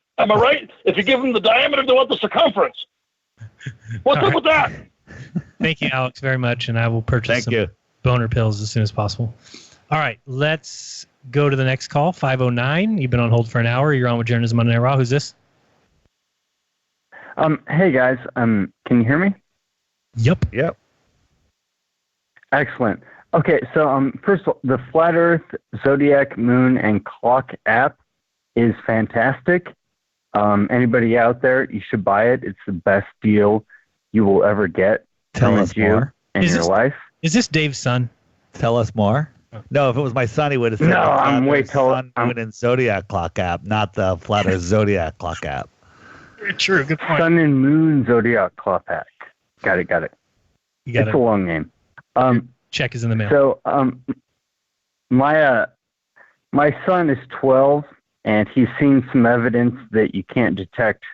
If you give them the diameter, they want the circumference. What's up with that? Thank you, Alex, very much, and I will purchase some boner pills as soon as possible. All right, let's go to the next call, 509. You've been on hold for an hour. You're on with Journalism Monday Night Raw. Who's this? Hey, guys. Can you hear me? Yep. Excellent. Okay, so first of all, the Flat Earth, Zodiac, Moon, and Clock app is fantastic. Anybody out there, you should buy it. It's the best deal you will ever get. Tell us more. In your life. Is this Dave's son? Tell us more. No, if it was my son, he would have said No, I'm way told. Sun, Moon, and Zodiac Clock app, not the Flat Earth Zodiac Clock app. Very true. Good point. Sun and Moon Zodiac Clock app. Got it. You got it's a long name. Check is in the mail. So, my son is 12, and he's seen some evidence that you can't detect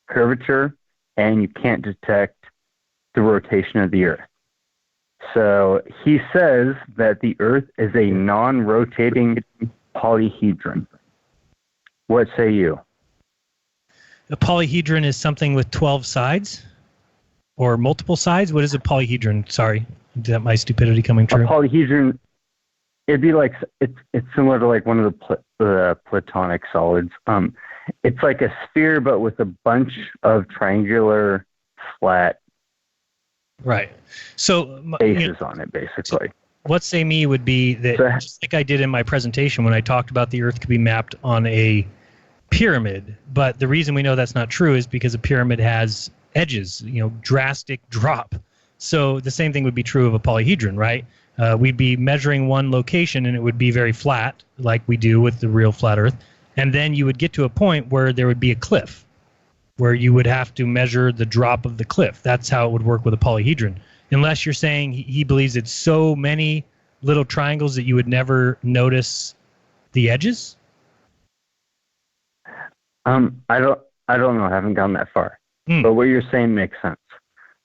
curvature and you can't detect the rotation of the Earth. So he says that the Earth is a non-rotating polyhedron. What say you? A polyhedron is something with 12 sides or multiple sides? What is a polyhedron? Sorry, is that my stupidity coming true? A polyhedron, it'd be like, it's similar to like one of the Platonic solids. It's like a sphere, but with a bunch of triangular flat right. So bases on it, basically. What say me would be that, just like I did in my presentation when I talked about the Earth could be mapped on a pyramid, but the reason we know that's not true is because a pyramid has edges, drastic drop. So the same thing would be true of a polyhedron, right? We'd be measuring one location and it would be very flat, like we do with the real flat Earth. And then you would get to a point where there would be a cliff, where you would have to measure the drop of the cliff. That's how it would work with a polyhedron. Unless you're saying he believes it's so many little triangles that you would never notice the edges? I don't know. I haven't gone that far. But what you're saying makes sense.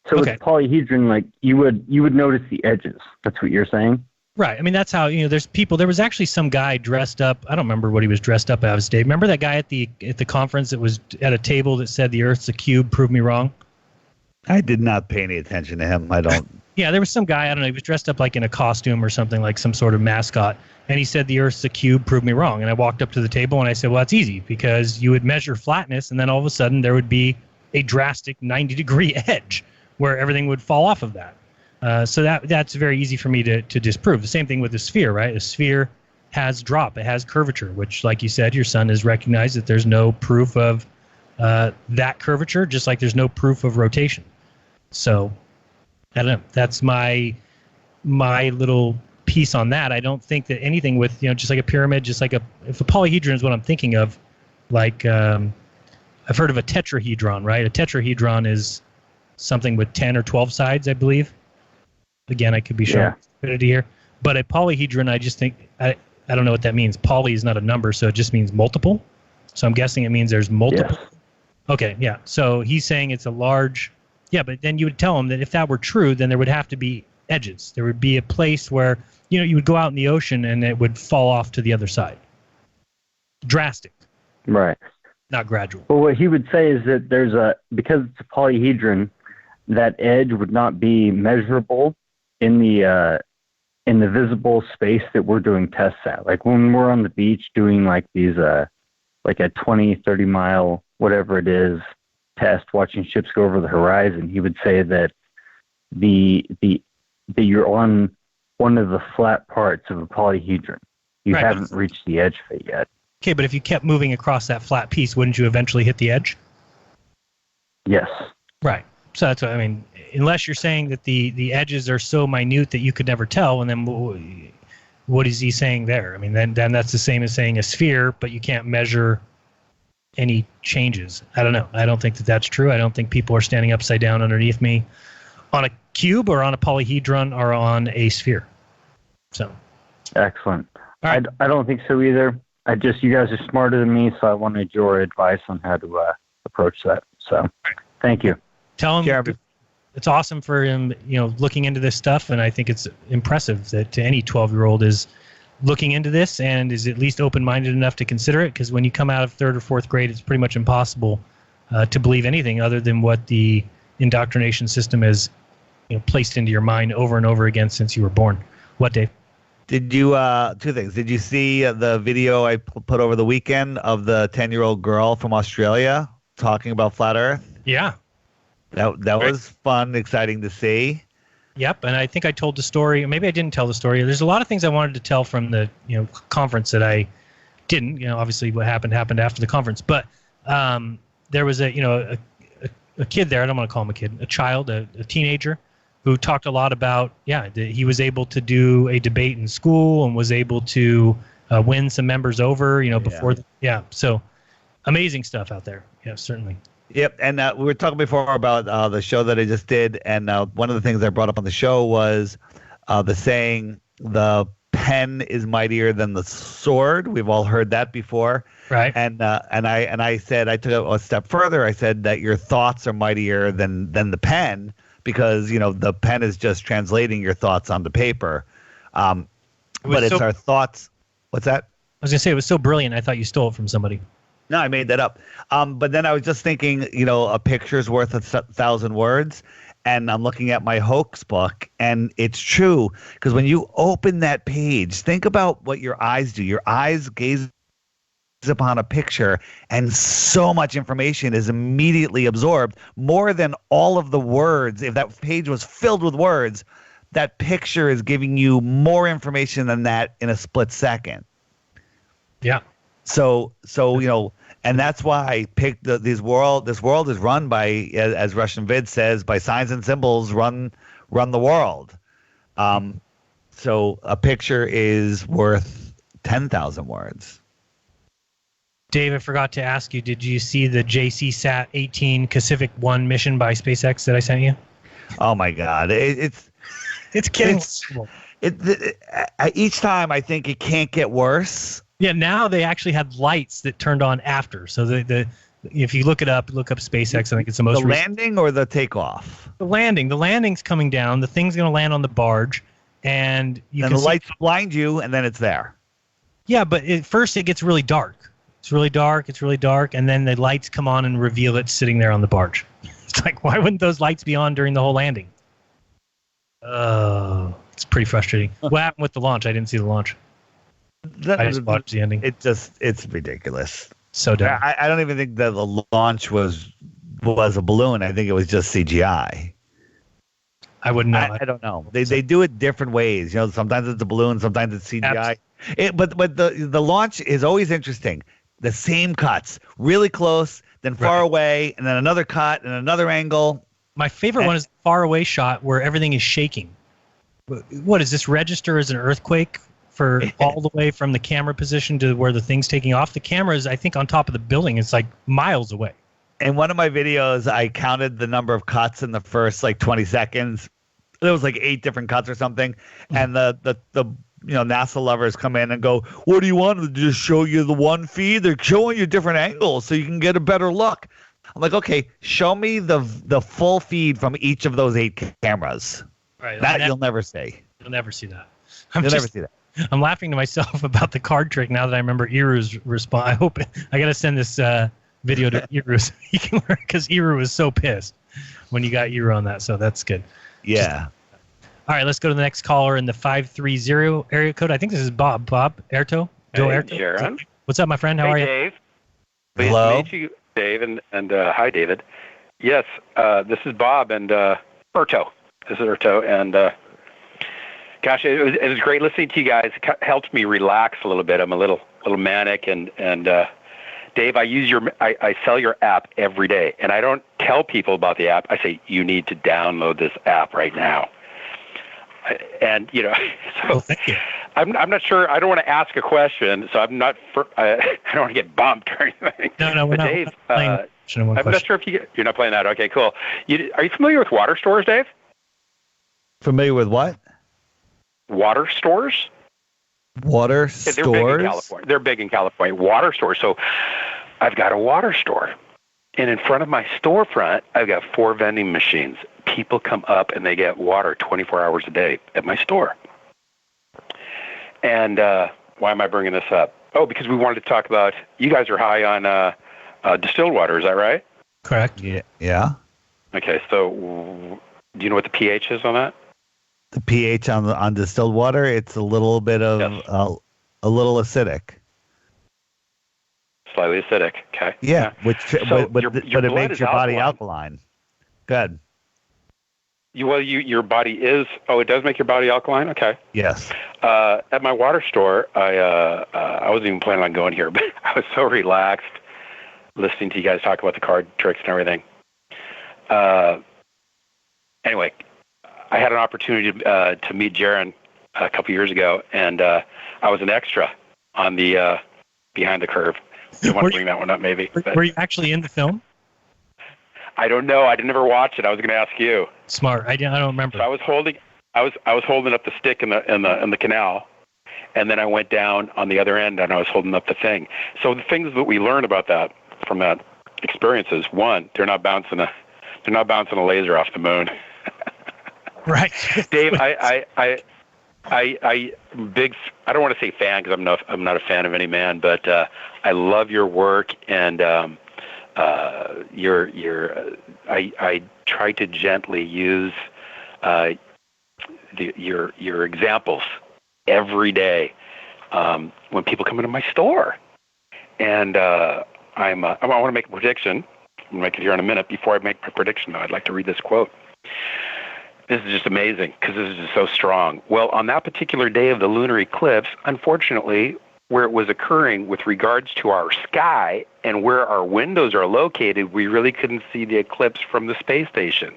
So with polyhedron, like you would notice the edges. That's what you're saying? Right. I mean, that's how, there's people. There was actually some guy dressed up. I don't remember what he was dressed up as, Dave. Remember that guy at the conference that was at a table that said the Earth's a cube, prove me wrong? I did not pay any attention to him. I don't. Yeah, there was some guy, I don't know, he was dressed up like in a costume or something, like some sort of mascot. And he said the Earth's a cube, prove me wrong. And I walked up to the table and I said, well, that's easy, because you would measure flatness and then all of a sudden there would be a drastic 90-degree edge where everything would fall off of that. So that's very easy for me to disprove. The same thing with the sphere, right? A sphere has drop. It has curvature, which, like you said, your son has recognized that there's no proof of that curvature, just like there's no proof of rotation. So I don't know. That's my little piece on that. I don't think that anything with, just like a pyramid, just like if a polyhedron is what I'm thinking of, like I've heard of a tetrahedron, right? A tetrahedron is something with 10 or 12 sides, I believe. Again, I could be showing stupidity here. But a polyhedron, I just think, I don't know what that means. Poly is not a number, so it just means multiple. So I'm guessing it means there's multiple. Yes. Okay, yeah. So he's saying it's a large, but then you would tell him that if that were true, then there would have to be edges. There would be a place where, you would go out in the ocean and it would fall off to the other side. Drastic. Right. Not gradual. Well, what he would say is that because it's a polyhedron, that edge would not be measurable in the visible space that we're doing tests at. Like when we're on the beach doing like these, like a 20, 30 mile, whatever it is, test, watching ships go over the horizon, he would say that that you're on one of the flat parts of a polyhedron. You haven't reached the edge of it yet. Okay, but if you kept moving across that flat piece, wouldn't you eventually hit the edge? Yes. Right. So that's what I mean. Unless you're saying that the edges are so minute that you could never tell, and then what is he saying there? I mean, then that's the same as saying a sphere, but you can't measure any changes. I don't know. I don't think that that's true. I don't think people are standing upside down underneath me on a cube or on a polyhedron or on a sphere. So. Excellent. Right. I don't think so either. You guys are smarter than me, so I wanted your advice on how to approach that. So, thank you. Tell him it's awesome for him, looking into this stuff, and I think it's impressive that any 12-year-old is looking into this and is at least open-minded enough to consider it, because when you come out of 3rd or 4th grade, it's pretty much impossible to believe anything other than what the indoctrination system has placed into your mind over and over again since you were born. What, Dave? Did you, two things. Did you see the video I put over the weekend of the 10-year-old girl from Australia talking about flat Earth? Yeah. That was fun, exciting to see. Yep, and I think I told the story. Maybe I didn't tell the story. There's a lot of things I wanted to tell from the conference that I didn't. Obviously what happened after the conference. But there was a kid there. I don't want to call him a kid. A child, a teenager, who talked a lot about, that he was able to do a debate in school and was able to win some members over, before. So amazing stuff out there. Yeah, certainly. Yep, and we were talking before about the show that I just did, and one of the things I brought up on the show was the saying, the pen is mightier than the sword. We've all heard that before. Right. And I said, I took it a step further. I said that your thoughts are mightier than the pen, because the pen is just translating your thoughts onto paper. But it's our thoughts. What's that? I was gonna say, it was so brilliant. I thought you stole it from somebody. No, I made that up. But then I was just thinking, a picture's worth 1,000 words. And I'm looking at my hoax book, and it's true, because when you open that page, think about what your eyes do. Your eyes gaze upon a picture, and so much information is immediately absorbed, more than all of the words. If that page was filled with words, that picture is giving you more information than that in a split second. Yeah. So and that's why I picked this world is run by, as Russian Vid says, by signs and symbols run the world. So a picture is worth 10,000 words. Dave, I forgot to ask you, did you see the JCSat 18 Pacific 1 mission by SpaceX that I sent you? Oh my God. It's getting each time I think it can't get worse. Yeah, now they actually had lights that turned on after. So the if you look up SpaceX, I think it's the most landing or the takeoff. The landing. The landing's coming down. The thing's going to land on the barge, and the lights blind you, and then it's there. Yeah, but first it gets really dark. It's really dark, and then the lights come on and reveal it sitting there on the barge. It's like, why wouldn't those lights be on during the whole landing? It's pretty frustrating. What happened with the launch? I didn't see the launch. I just watched the ending. It's ridiculous. So dumb. I don't even think that the launch was a balloon. I think it was just CGI. I wouldn't know. I don't know. They do it different ways. Sometimes it's a balloon, sometimes it's CGI. But the launch is always interesting. The same cuts, really close, then far away, and then another cut and another angle. My favorite one is the far away shot where everything is shaking. What does this register as an earthquake? For all the way from the camera position to where the thing's taking off. The camera is, I think, on top of the building. It's like miles away. In one of my videos, I counted the number of cuts in the first 20 seconds. There was 8 different cuts or something. And the NASA lovers come in and go, "What do you want to just show you the one feed? They're showing you different angles so you can get a better look." I'm like, okay, show me the full feed from each of those 8 cameras. Right. That you'll never see. You'll never see that. Never see that. I'm laughing to myself about the card trick now that I remember Iru's response. I hope I got to send this video to Iru because Iru was so pissed when you got Iru on that. So that's good. Yeah. All right, let's go to the next caller in the 530 area code. I think this is Bob. Bob Erto. Joe Erto. Jeran. What's up, my friend? How are you? Dave. Hello. Pleased to meet you, Dave, and hi, David. Yes, this is Bob and Erto. This is Erto, and gosh, it was great listening to you guys. It helped me relax a little bit. I'm a little manic, and Dave, I sell your app every day, and I don't tell people about the app. I say you need to download this app right now. And so thank you. I'm not sure. I don't want to ask a question, so I'm not. I don't want to get bumped or anything. No, we're not. Dave, I'm not sure if you're not playing that. Okay, cool. Are you familiar with water stores, Dave? Familiar with what? Water stores? Water stores? They're big in California. They're big in California. Water stores. So I've got a water store. And in front of my storefront, I've got 4 vending machines. People come up and they get water 24 hours a day at my store. And why am I bringing this up? Oh, because we wanted to talk about, you guys are high on distilled water. Is that right? Correct. Yeah. Okay, so do you know what the pH is on that? The pH on distilled water, it's a little bit of a little acidic. Slightly acidic. Okay. Yeah, but it makes your body alkaline. Good. Your body is. Oh, it does make your body alkaline. Okay. Yes. At my water store, I wasn't even planning on going here, but I was so relaxed listening to you guys talk about the card tricks and everything. Anyway, I had an opportunity to meet Jeran a couple years ago, and I was an extra on the Behind the Curve. I want to bring that one up, maybe. Were you actually in the film? I don't know. I never watched it. I was going to ask you. Smart. I don't remember. So I was holding up the stick in the canal, and then I went down on the other end, and I was holding up the thing. So the things that we learn about that from that experience is, one, they're not bouncing a laser off the moon. Right. Dave, I don't want to say fan because I'm not a fan of any man, but I love your work, and I try to gently use your examples every day when people come into my store, and I want to make a prediction. I'll make it here in a minute. Before I make my prediction, though, I'd like to read this quote. This is just amazing because this is just so strong. Well, on that particular day of the lunar eclipse, unfortunately, where it was occurring with regards to our sky and where our windows are located, we really couldn't see the eclipse from the space station.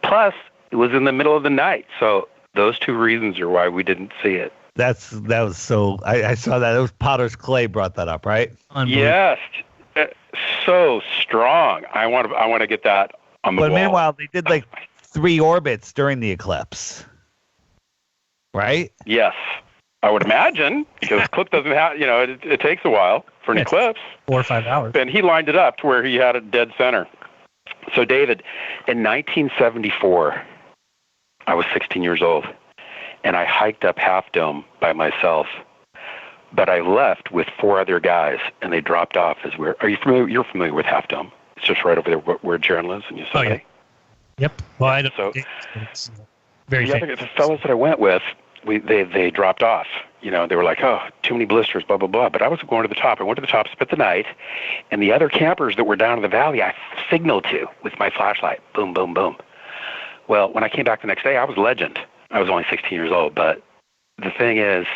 Plus, it was in the middle of the night. So those two reasons are why we didn't see it. That was so. I saw that. It was Potter's Clay brought that up, right? Yes, so strong. I want to get that on the wall. But meanwhile, they did like 3 orbits during the eclipse, right? Yes, I would imagine, because eclipse doesn't have, it takes a while for an eclipse. 4 or 5 hours. And he lined it up to where he had it dead center. So, David, in 1974, I was 16 years old, and I hiked up Half Dome by myself. But I left with 4 other guys, and they dropped off as we're. Are you familiar? You're familiar with Half Dome? It's just right over there where Jeran lives in Yosemite. Oh, yeah. Yep. Well, I don't. So, it's very famous. The fellows that I went with, they dropped off. They were like, oh, too many blisters, blah, blah, blah. But I was going to the top. I went to the top, spent the night, and the other campers that were down in the valley, I signaled to with my flashlight. Boom, boom, boom. Well, when I came back the next day, I was legend. I was only 16 years old. But the thing is,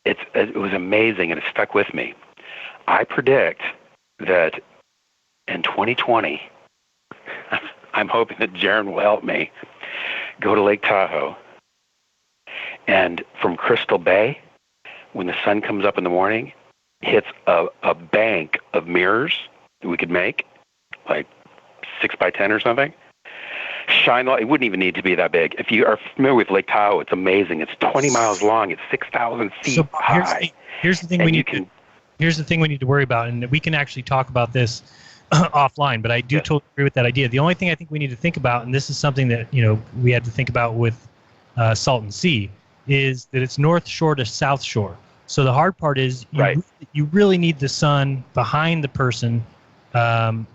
it was amazing, and it stuck with me. I predict that in 2020, I'm hoping that Jeran will help me go to Lake Tahoe. And from Crystal Bay, when the sun comes up in the morning, hits a bank of mirrors that we could make, like 6 by 10 or something. Shine light. It wouldn't even need to be that big. If you are familiar with Lake Tahoe, it's amazing. It's 20 miles long. It's 6,000 feet high. Here's the thing Here's the thing we need to worry about, and we can actually talk about this offline. But I do totally agree with that idea. The only thing I think we need to think about, and this is something that we had to think about with Salton Sea, is that it's North Shore to South Shore. So the hard part is you really need the sun behind the person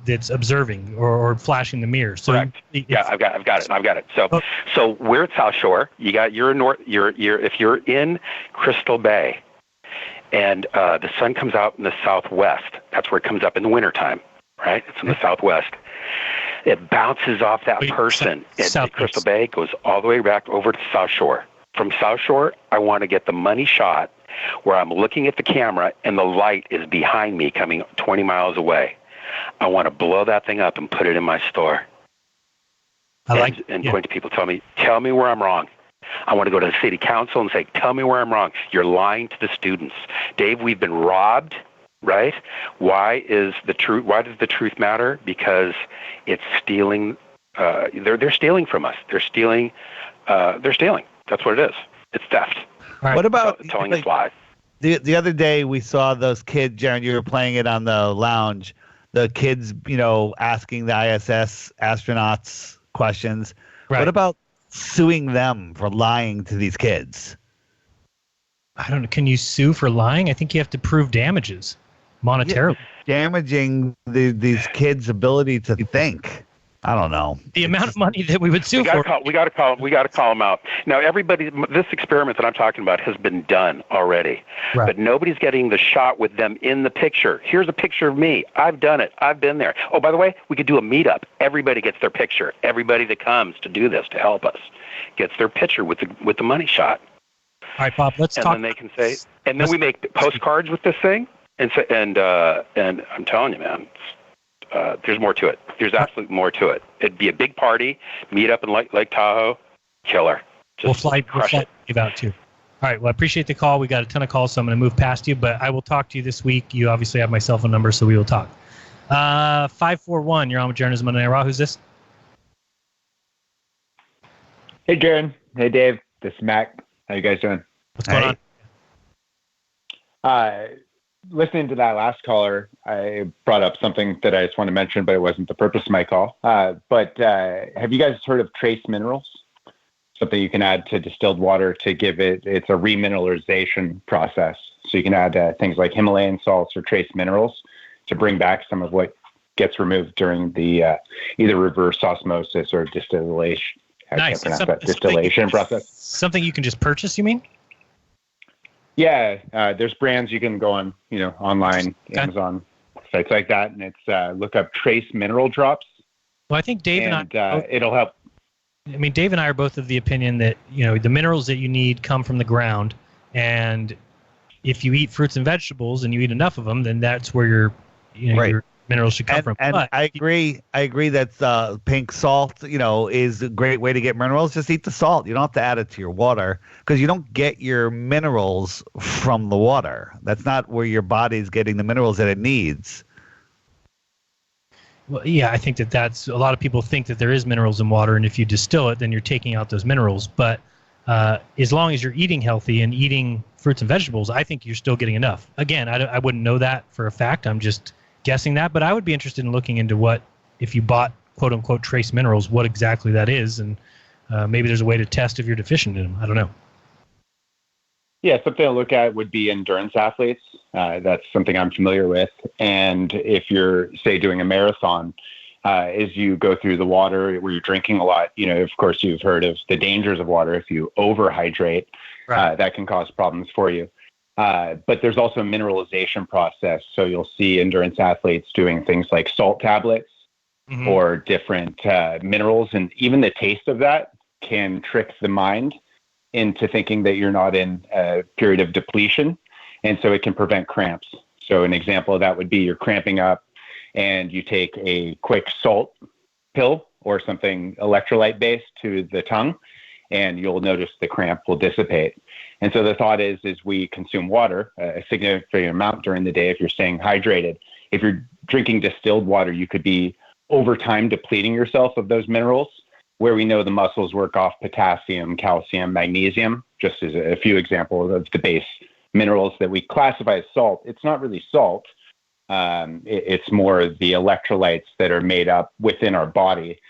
that's observing or flashing the mirror. So correct. I've got it. So we're at South Shore. If you're in Crystal Bay, and the sun comes out in the southwest. That's where it comes up in the wintertime, right? It's in the southwest. It bounces off that person at Crystal Bay, goes all the way back over to South Shore. From South Shore, I want to get the money shot where I'm looking at the camera and the light is behind me coming 20 miles away. I want to blow that thing up and put it in my store. Point to people, tell me where I'm wrong. I want to go to the city council and say, tell me where I'm wrong. You're lying to the students. Dave, we've been robbed, right? Why does the truth matter? Because it's stealing. They're stealing from us. They're stealing. That's what it is. It's theft. Right. What about telling us lies? The other day we saw those kids, Jeran, you were playing it on the lounge. The kids, asking the ISS astronauts questions. Right. What about suing them for lying to these kids? I don't know. Can you sue for lying? I think you have to prove damages monetarily. Damaging these kids' ability to think. I don't know. The amount of money that we would sue for. We got to call them out. Now, this experiment that I'm talking about has been done already, but nobody's getting the shot with them in the picture. Here's a picture of me. I've done it. I've been there. Oh, by the way, we could do a meetup. Everybody gets their picture. Everybody that comes to do this to help us gets their picture with the money shot. All right, Bob. Let's talk. And then they can say, and then we make postcards with this thing, and I'm telling you, man. There's more to it. There's absolutely more to it. It'd be a big party, meet up in Lake Tahoe, killer. We'll fly Dave out too. All right. Well, I appreciate the call. We got a ton of calls, so I'm going to move past you, but I will talk to you this week. You obviously have my cell phone number, so we will talk. 541, you're on with Jeran Monday Night Raw. Who's this? Hey, Jeran. Hey, Dave. This is Mac. How you guys doing? What's going on? Listening to that last caller, I brought up something that I just want to mention, but it wasn't the purpose of my call. But have you guys heard of trace minerals? Something you can add to distilled water to give it's a remineralization process. So you can add things like Himalayan salts or trace minerals to bring back some of what gets removed during the either reverse osmosis or distillation. Nice. Distillation process. Something you can just purchase, you mean? Yeah, there's brands you can go on, online, Amazon, sites like that, and it's look up trace mineral drops. Well, I think Dave and I, it'll help. I mean, Dave and I are both of the opinion that the minerals that you need come from the ground, and if you eat fruits and vegetables and you eat enough of them, then that's where your minerals should come from. And but I agree that pink salt, is a great way to get minerals. Just eat the salt. You don't have to add it to your water because you don't get your minerals from the water. That's not where your body's getting the minerals that it needs. Well, yeah, I think that's a lot of people think that there is minerals in water, and if you distill it, then you're taking out those minerals. But as long as you're eating healthy and eating fruits and vegetables, I think you're still getting enough. Again, I wouldn't know that for a fact. I'm just guessing that, but I would be interested in looking into what, if you bought quote unquote trace minerals, what exactly that is, and maybe there's a way to test if you're deficient in them. I don't know. Yeah, something to look at would be endurance athletes. That's something I'm familiar with. And if you're, say, doing a marathon, as you go through the water where you're drinking a lot, of course, you've heard of the dangers of water. If you overhydrate, that can cause problems for you. But there's also a mineralization process. So you'll see endurance athletes doing things like salt tablets or different minerals. And even the taste of that can trick the mind into thinking that you're not in a period of depletion. And so it can prevent cramps. So an example of that would be you're cramping up and you take a quick salt pill or something electrolyte based to the tongue, and you'll notice the cramp will dissipate. And so the thought is we consume water, a significant amount during the day if you're staying hydrated. If you're drinking distilled water, you could be over time depleting yourself of those minerals, where we know the muscles work off potassium, calcium, magnesium, just as a few examples of the base minerals that we classify as salt. It's not really salt. It's more the electrolytes that are made up within our body,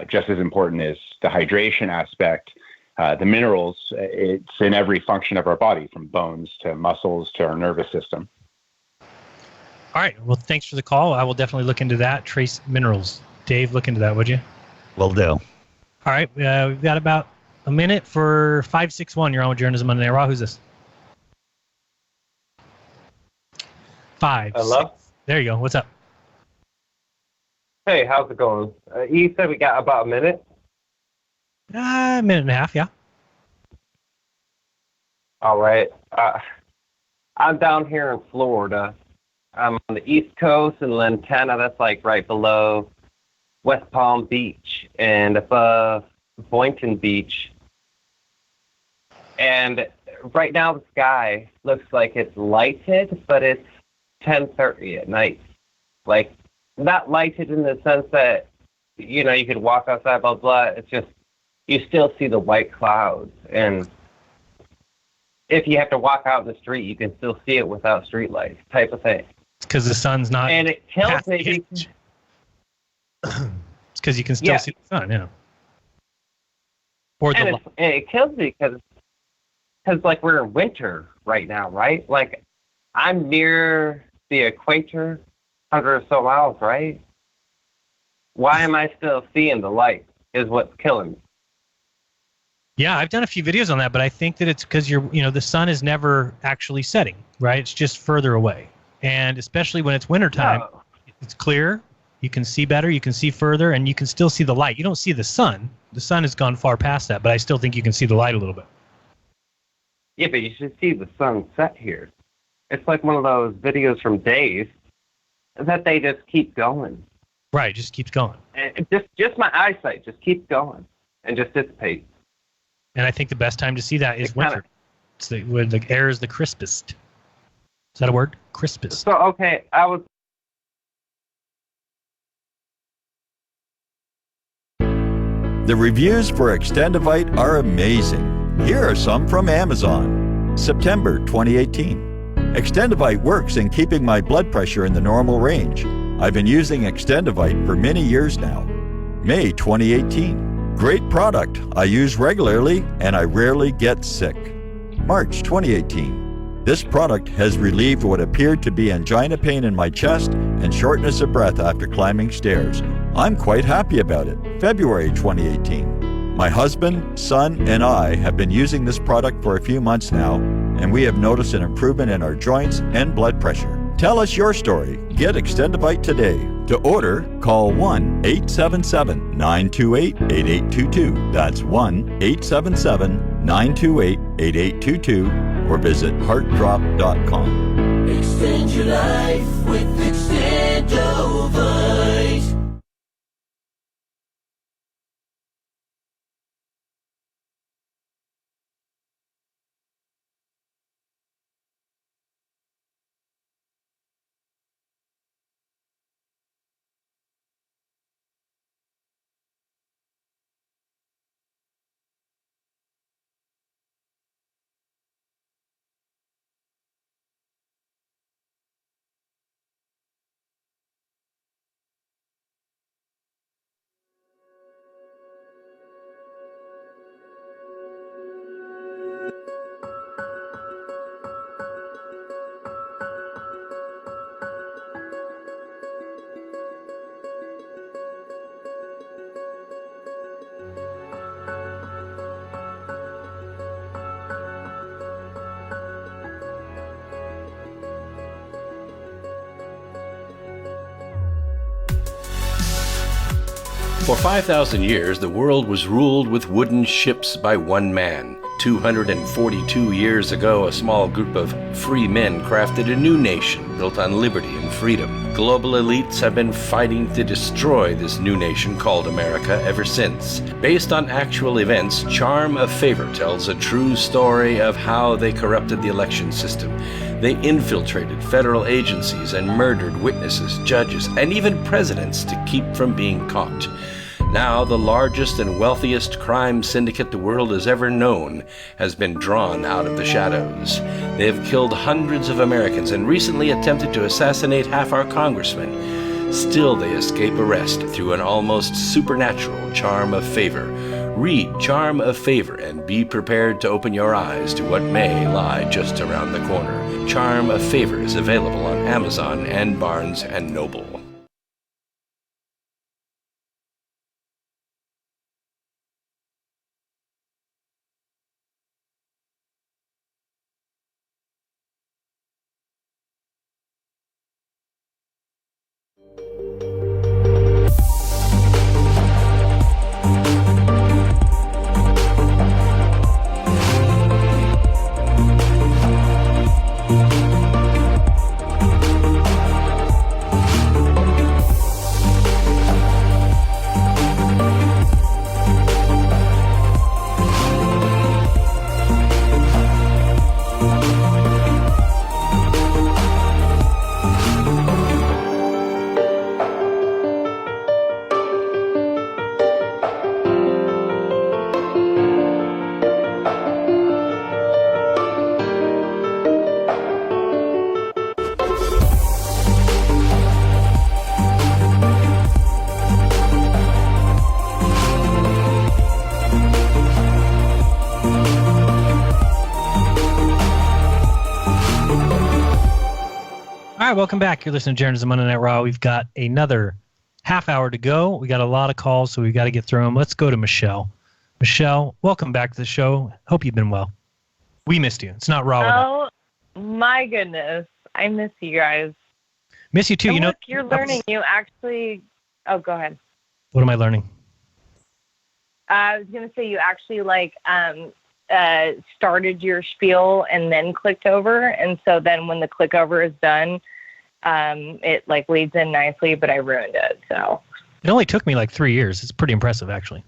just as important as the hydration aspect. The minerals, it's in every function of our body, from bones to muscles to our nervous system. All right. Well, thanks for the call. I will definitely look into that. Trace minerals. Dave, look into that, would you? Will do. All right. We've got about a minute for 561. You're on with Jeran Monday Night Raw. Who's this? 5. Hello? 6. There you go. What's up? Hey, how's it going? You said we got about a minute? A minute and a half, yeah. All right. I'm down here in Florida. I'm on the East Coast in Lantana. That's like right below West Palm Beach and above Boynton Beach. And right now the sky looks like it's lighted, but it's 10:30 at night. Like, not lighted in the sense that, you could walk outside, blah, blah. It's just, you still see the white clouds. And if you have to walk out in the street, you can still see it without street lights, type of thing. It's because the sun's not... And it kills me. It's because you can still see the sun, yeah. Or the and it kills me because, like, we're in winter right now, right? Like, I'm near the equator, 100 or so miles, right? Why am I still seeing the light is what's killing me. Yeah, I've done a few videos on that, but I think that it's because the sun is never actually setting, right? It's just further away. And especially when it's wintertime, it's clear, you can see better, you can see further, and you can still see the light. You don't see the sun. The sun has gone far past that, but I still think you can see the light a little bit. Yeah, but you should see the sun set here. It's like one of those videos from Dave that they just keep going. Right, just keeps going. And just my eyesight just keeps going and just dissipates. And I think the best time to see that is winter. It's where the air is the crispest. Is that a word? Crispest. So, okay, The reviews for Extendivite are amazing. Here are some from Amazon. September 2018. Extendivite works in keeping my blood pressure in the normal range. I've been using Extendivite for many years now. May 2018. Great product. I use regularly and I rarely get sick. March 2018. This product has relieved what appeared to be angina pain in my chest and shortness of breath after climbing stairs. I'm quite happy about it. February 2018. My husband, son, and I have been using this product for a few months now, and we have noticed an improvement in our joints and blood pressure. Tell us your story. Get Extendivite today. To order, call 1-877-928-8822. That's 1-877-928-8822 or visit heartdrop.com. Extend your life with Extendivite. For 5,000 years, the world was ruled with wooden ships by one man. 242 years ago, a small group of free men crafted a new nation built on liberty and freedom. Global elites have been fighting to destroy this new nation called America ever since. Based on actual events, Charm of Favor tells a true story of how they corrupted the election system. They infiltrated federal agencies and murdered witnesses, judges, and even presidents to keep from being caught. Now, the largest and wealthiest crime syndicate the world has ever known has been drawn out of the shadows. They have killed hundreds of Americans and recently attempted to assassinate half our congressmen. Still, they escape arrest through an almost supernatural charm of favor. Read Charm of Favor and be prepared to open your eyes to what may lie just around the corner. Charm of Favor is available on Amazon and Barnes & Noble. All right, welcome back. You're listening to Jeran DITRH Monday Night Raw. We've got another half hour to go. We got a lot of calls, so we've got to get through them. Let's go to Michelle. Michelle, welcome back to the show. Hope you've been well. We missed you. It's not Raw without. Oh, my goodness. I miss you guys. Miss you too. And you know, look, you're learning. You actually... Oh, go ahead. What am I learning? I was going to say you actually, started your spiel and then clicked over. And so then when the click over is done, it leads in nicely, but I ruined it. So it only took me 3 years. It's pretty impressive, actually.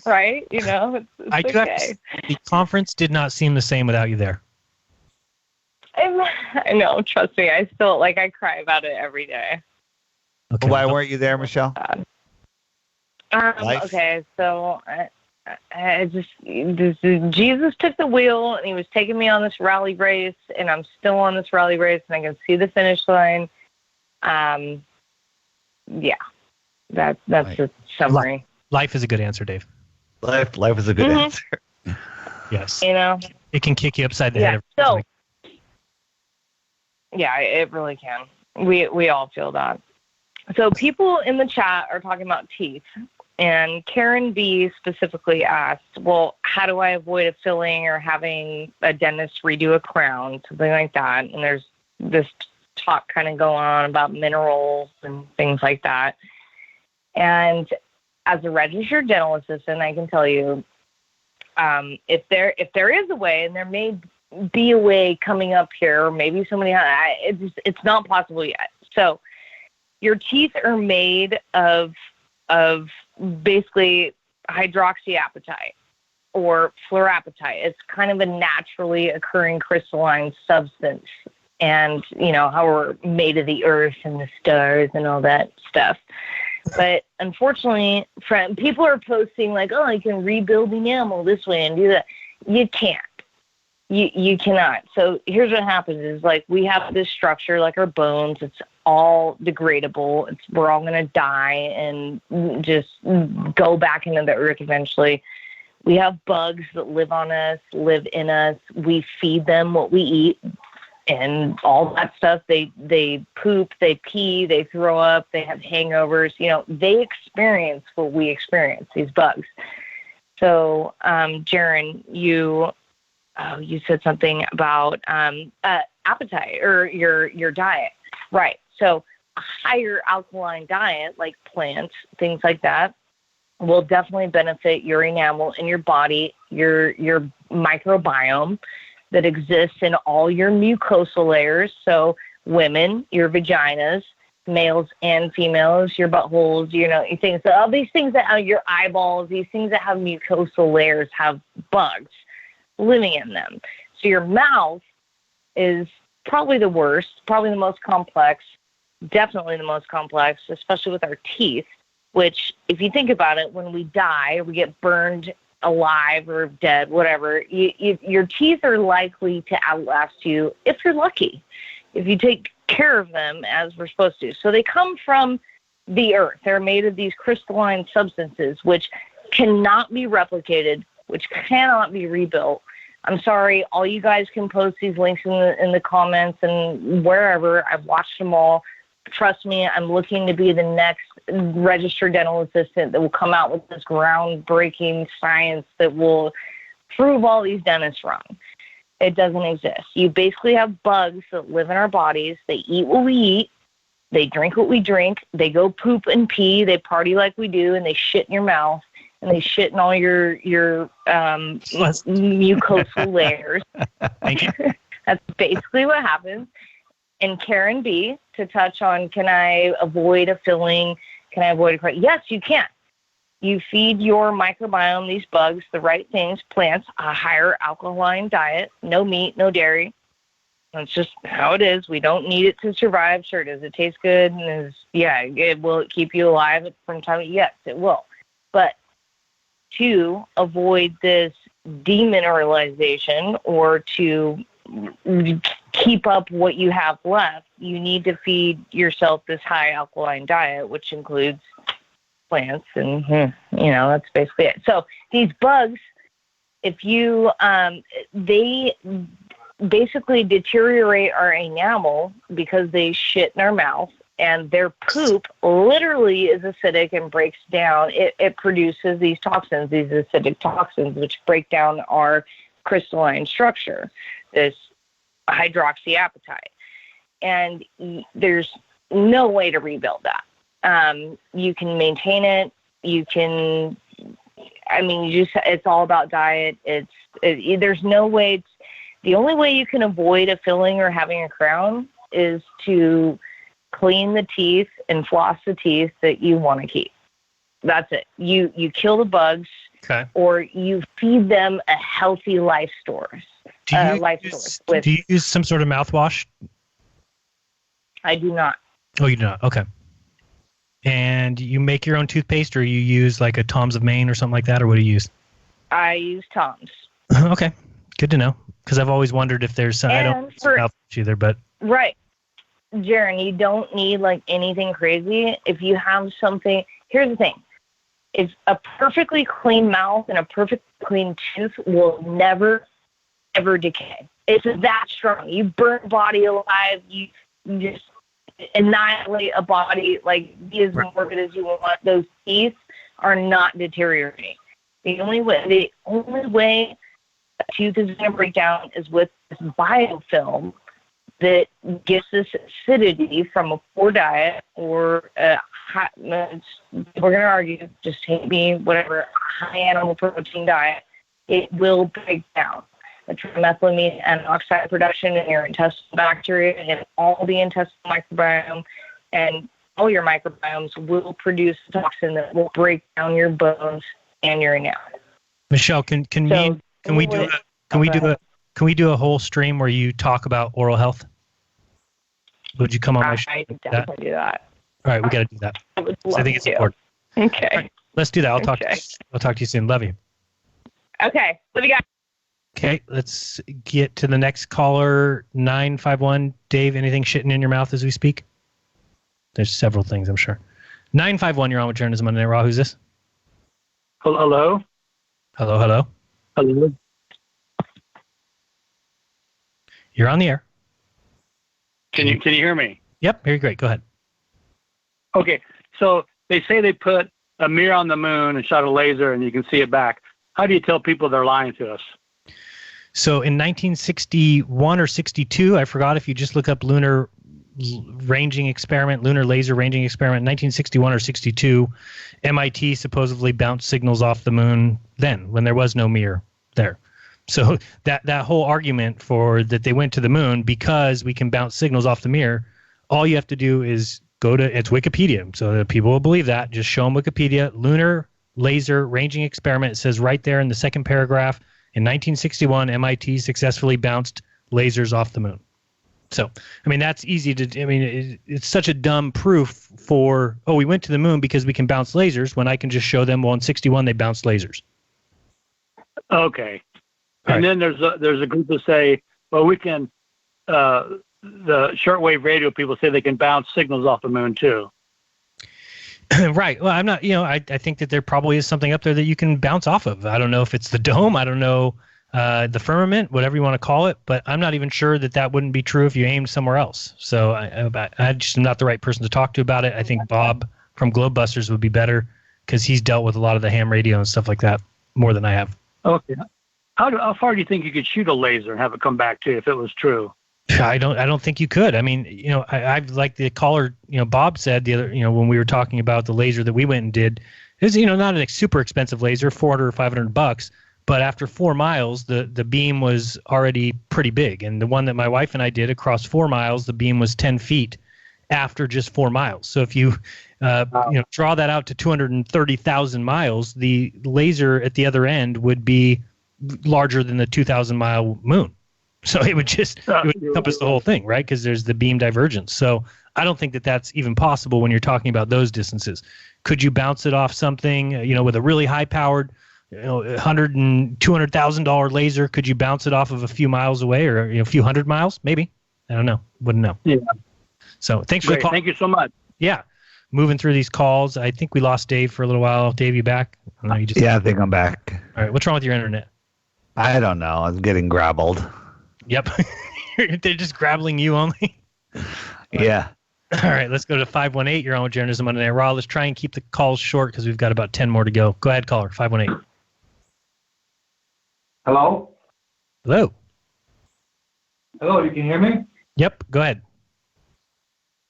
right? You know, it's I do have to okay. say, the conference did not seem the same without you there. I know, trust me. I still, I cry about it every day. Okay. Why weren't you there, Michelle? Life? Okay, so Jesus took the wheel, and he was taking me on this rally race, and I'm still on this rally race, and I can see the finish line. Yeah, that's the summary. Life is a good answer, Dave. Life is a good answer. Yes. You know? It can kick you upside the head. So, yeah, it really can. We all feel that. So people in the chat are talking about teeth. And Karen B specifically asked, well, how do I avoid a filling or having a dentist redo a crown, something like that? And there's this talk kind of going on about minerals and things like that. And as a registered dental assistant, I can tell you, if there is a way, and there may be a way coming up here, or maybe somebody, it's not possible yet. So your teeth are made of basically hydroxyapatite or fluorapatite. It's kind of a naturally occurring crystalline substance. And, you know, how we're made of the earth and the stars and all that stuff. But unfortunately, people are posting like, oh, you can rebuild the enamel this way and do that. You can't. You cannot. So here's what happens is, like, we have this structure like our bones. It's all degradable. We're all going to die and just go back into the earth eventually. We have bugs that live in us. We feed them what we eat and all that stuff. They poop, they pee, they throw up, they have hangovers. You know, they experience what we experience, these bugs. So, Jeran, you said something about appetite or your diet. Right. So a higher alkaline diet, like plants, things like that, will definitely benefit your enamel in your body, your microbiome that exists in all your mucosal layers. So women, your vaginas, males and females, your buttholes, you know, things. So all these things that have your eyeballs, these things that have mucosal layers have bugs living in them. So your mouth is probably the worst, probably the most complex, definitely the most complex, especially with our teeth, which, if you think about it, when we die, we get burned alive or dead, whatever, your teeth are likely to outlast you if you're lucky, if you take care of them as we're supposed to. So they come from the earth. They're made of these crystalline substances, which cannot be replicated, which cannot be rebuilt. I'm sorry, all you guys can post these links in the comments and wherever. I've watched them all. Trust me, I'm looking to be the next registered dental assistant that will come out with this groundbreaking science that will prove all these dentists wrong. It doesn't exist. You basically have bugs that live in our bodies. They eat what we eat. They drink what we drink. They go poop and pee. They party like we do, and they shit in your mouth. And they shit in all your mucosal layers. Thank you. That's basically what happens. And Karen B, to touch on, can I avoid a filling? Can I avoid a crown? Yes, you can. You feed your microbiome, these bugs, the right things, plants, a higher alkaline diet, no meat, no dairy. That's just how it is. We don't need it to survive. Sure, does it taste good? And will it keep you alive from time? Yes, it will. But to avoid this demineralization or to keep up what you have left, you need to feed yourself this high alkaline diet, which includes plants, and that's basically it. So these bugs, if you they basically deteriorate our enamel because they shit in our mouth, and their poop literally is acidic and breaks down. It produces these toxins, these acidic toxins, which break down our crystalline structure, this hydroxyapatite. And there's no way to rebuild that. You can maintain it. You can, it's all about diet. There's no way. The only way you can avoid a filling or having a crown is to clean the teeth and floss the teeth that you want to keep. That's it. You kill the bugs. Okay. or you feed them a healthy life source. Do you use some sort of mouthwash? I do not. Oh, you do not? Okay. And you make your own toothpaste, or you use like a Tom's of Maine or something like that, or what do you use? I use Tom's. Okay. Good to know. Because I've always wondered if there's some, I don't use mouthwash either, but. Right. Jeran, you don't need like anything crazy. If you have something, here's the thing. It's a perfectly clean mouth and a perfectly clean tooth will never, ever decay. It's that strong. You burn a body alive. You just annihilate a body, like be as morbid as you want. Those teeth are not deteriorating. The only way a tooth is going to break down is with this biofilm that gets this acidity from a poor diet or we're going to argue, just hate me, whatever, high animal protein diet. It will break down. The trimethylamine and oxide production in your intestinal bacteria and all the intestinal microbiome and all your microbiomes will produce a toxin that will break down your bones and your enamel. Michelle, can we do a whole stream where you talk about oral health? Would you come on my show? I definitely do that. All right, we got to do that. I think it's important. Okay. Right, let's do that. I'll talk to you soon. Love you. Okay. Love you guys. Okay, let's get to the next caller, 951. Dave, anything shitting in your mouth as we speak? There's several things, I'm sure. 951, you're on with Journalism Monday Night Raw. Who's this? Hello? Hello? Hello? You're on the air. Can you hear me? Yep, very great. Go ahead. Okay, so they say they put a mirror on the moon and shot a laser and you can see it back. How do you tell people they're lying to us? So in 1961 or 62, I forgot, if you just look up lunar ranging experiment, lunar laser ranging experiment, 1961 or 62, MIT supposedly bounced signals off the moon then, when there was no mirror there. So that whole argument for that they went to the moon because we can bounce signals off the mirror, all you have to do is go to, it's Wikipedia, so that people will believe that. Just show them Wikipedia, lunar laser ranging experiment. It says right there in the second paragraph, in 1961, MIT successfully bounced lasers off the moon. So, I mean, that's easy to, I mean, it's such a dumb proof for, oh, we went to the moon because we can bounce lasers, when I can just show them, well, in 61, they bounced lasers. Okay. And then there's a group that say, well, we can, the shortwave radio people say they can bounce signals off the moon too. Right. Well, I'm not, I think that there probably is something up there that you can bounce off of. I don't know if it's the dome. I don't know, the firmament, whatever you want to call it, but I'm not even sure that wouldn't be true if you aimed somewhere else. So I just am not the right person to talk to about it. I think Bob from Globebusters would be better because he's dealt with a lot of the ham radio and stuff like that more than I have. Okay. How far do you think you could shoot a laser and have it come back to you if it was true? I don't think you could. I mean, I like the caller, Bob said the other, when we were talking about the laser that we went and did, it was, not a super expensive laser, $400 or $500, but after 4 miles, the beam was already pretty big. And the one that my wife and I did across 4 miles, the beam was 10 feet after just 4 miles. So if you, draw that out to 230,000 miles, the laser at the other end would be larger than the 2,000 mile moon. So it would encompass the whole thing, right? Because there's the beam divergence. So I don't think that that's even possible when you're talking about those distances. Could you bounce it off something, with a really high powered, $100,000 and $200,000 laser? Could you bounce it off of a few miles away or a few hundred miles? Maybe. I don't know. Wouldn't know. Yeah. So thanks for the call. Thank you so much. Yeah. Moving through these calls. I think we lost Dave for a little while. Dave, you back? I think I'm back. All right. What's wrong with your internet? I don't know. I'm getting grabbled. Yep. They're just grabbling you only. Yeah. All right, let's go to 518. You're on with Journalism Monday Night Raw. Let's try and keep the calls short because we've got about 10 more to go. Go ahead, caller, 518. Hello? Hello. Hello, you can hear me? Yep, go ahead.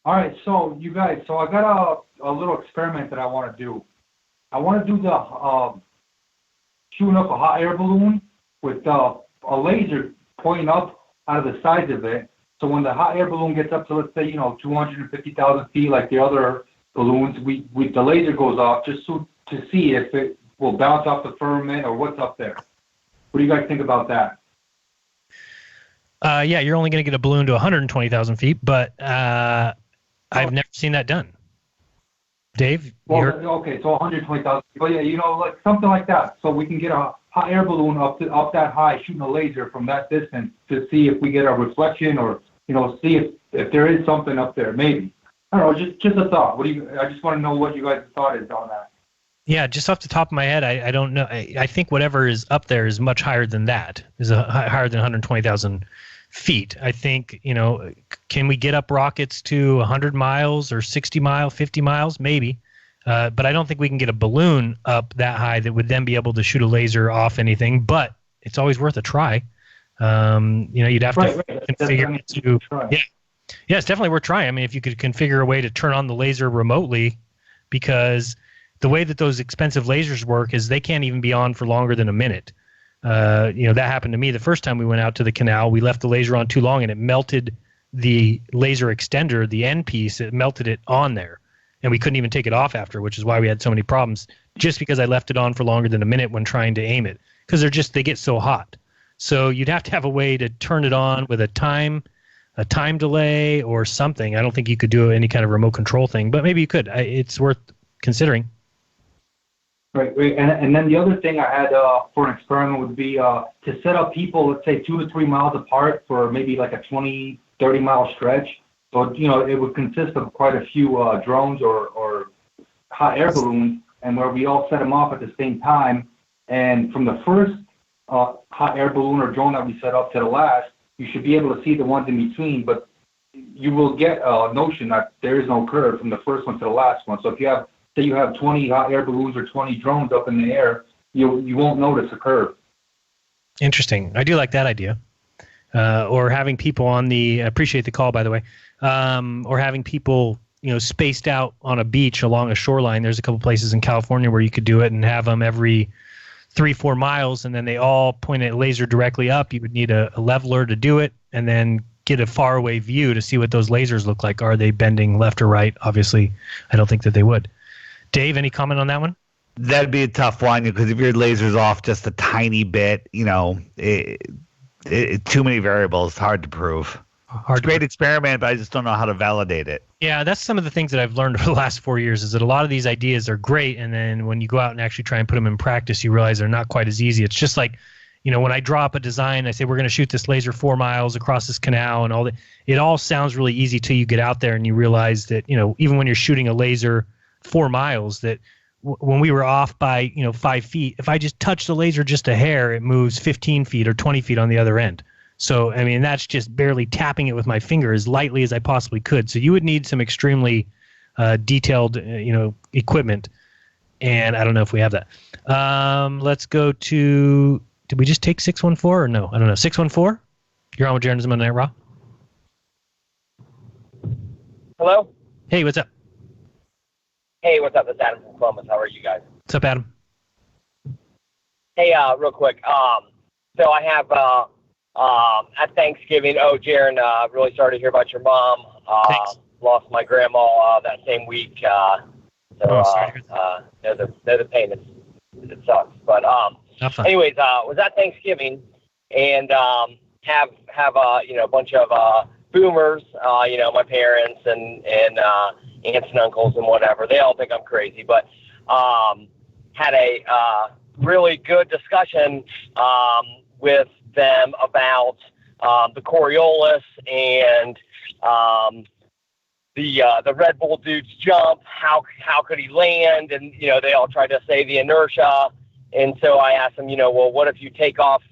All right, so you guys, I got a little experiment that I want to do. I want to do the shooting up a hot air balloon with a laser pointing up out of the sides of it. So when the hot air balloon gets up to, let's say, 250,000 feet, like the other balloons, the laser goes off just to see if will bounce off the firmament, or what's up there? What do you guys think about that? Yeah, you're only going to get a balloon to 120,000 feet, but I've never seen that done. Dave? Well, okay, so 120,000. But yeah, like something like that. So we can get a hot air balloon up that high, shooting a laser from that distance to see if we get a reflection, or see if there is something up there. Maybe, I don't know. Just a thought. I just want to know what you guys' thought is on that. Yeah, just off the top of my head, I don't know. I think whatever is up there is much higher than that. Is higher than 120,000 feet. I think, can we get up rockets to 100 miles or 60 miles, 50 miles? Maybe. But I don't think we can get a balloon up that high that would then be able to shoot a laser off anything. But it's always worth a try. You'd have to configure it to. Yeah, it's definitely worth trying. I mean, if you could configure a way to turn on the laser remotely, because the way that those expensive lasers work is they can't even be on for longer than a minute. That happened to me the first time we went out to the canal. We left the laser on too long, and it melted the laser extender, the end piece. It melted it on there, and we couldn't even take it off after, which is why we had so many problems, just because I left it on for longer than a minute when trying to aim it, because they get so hot. So you'd have to have a way to turn it on with a time delay or something. I don't think you could do any kind of remote control thing, but maybe you could. It's worth considering. Right. And then the other thing I had for an experiment would be to set up people, let's say 2 to 3 miles apart for maybe like a 20, 30-mile stretch. So, it would consist of quite a few drones or hot air balloons, and where we all set them off at the same time. And from the first hot air balloon or drone that we set up to the last, you should be able to see the ones in between, but you will get a notion that there is no curve from the first one to the last one. So if you have 20 hot air balloons or 20 drones up in the air, you won't notice a curve. Interesting. I do like that idea. Or having people appreciate the call, by the way, or having people, spaced out on a beach along a shoreline. There's a couple places in California where you could do it and have them every 3-4 miles, and then they all point a laser directly up. You would need a leveler to do it, and then get a faraway view to see what those lasers look like. Are they bending left or right? Obviously, I don't think that they would. Dave, any comment on that one? That'd be a tough one, because if your laser's off just a tiny bit, too many variables, hard to prove. It's a great experiment, but I just don't know how to validate it. Yeah, that's some of the things that I've learned over the last 4 years, is that a lot of these ideas are great, and then when you go out and actually try and put them in practice, you realize they're not quite as easy. It's just like, when I draw up a design, I say we're going to shoot this laser 4 miles across this canal and all that. It all sounds really easy till you get out there and you realize that, even when you're shooting a laser 4 miles, that when we were off by 5 feet, if I just touch the laser just a hair, it moves 15 feet or 20 feet on the other end. So I mean, that's just barely tapping it with my finger as lightly as I possibly could. So you would need some extremely detailed equipment, and I don't know if we have that. Let's go to, did we just take 614 or no? I don't know. 614, you're on with Jeran Monday Night Raw. Hello. Hey, what's up? Hey, what's up? This is Adam from Columbus. How are you guys? What's up, Adam? Hey, real quick. So I have at Thanksgiving. Oh, Jeran, really sorry to hear about your mom. Lost my grandma that same week. Know the pain. It sucks. But anyways, was at Thanksgiving and have a bunch of boomers. My parents and aunts and uncles and whatever. They all think I'm crazy, but had a really good discussion with them about the Coriolis and the Red Bull dude's jump. How could he land? And they all tried to say the inertia. And so I asked them, well, what if you take off,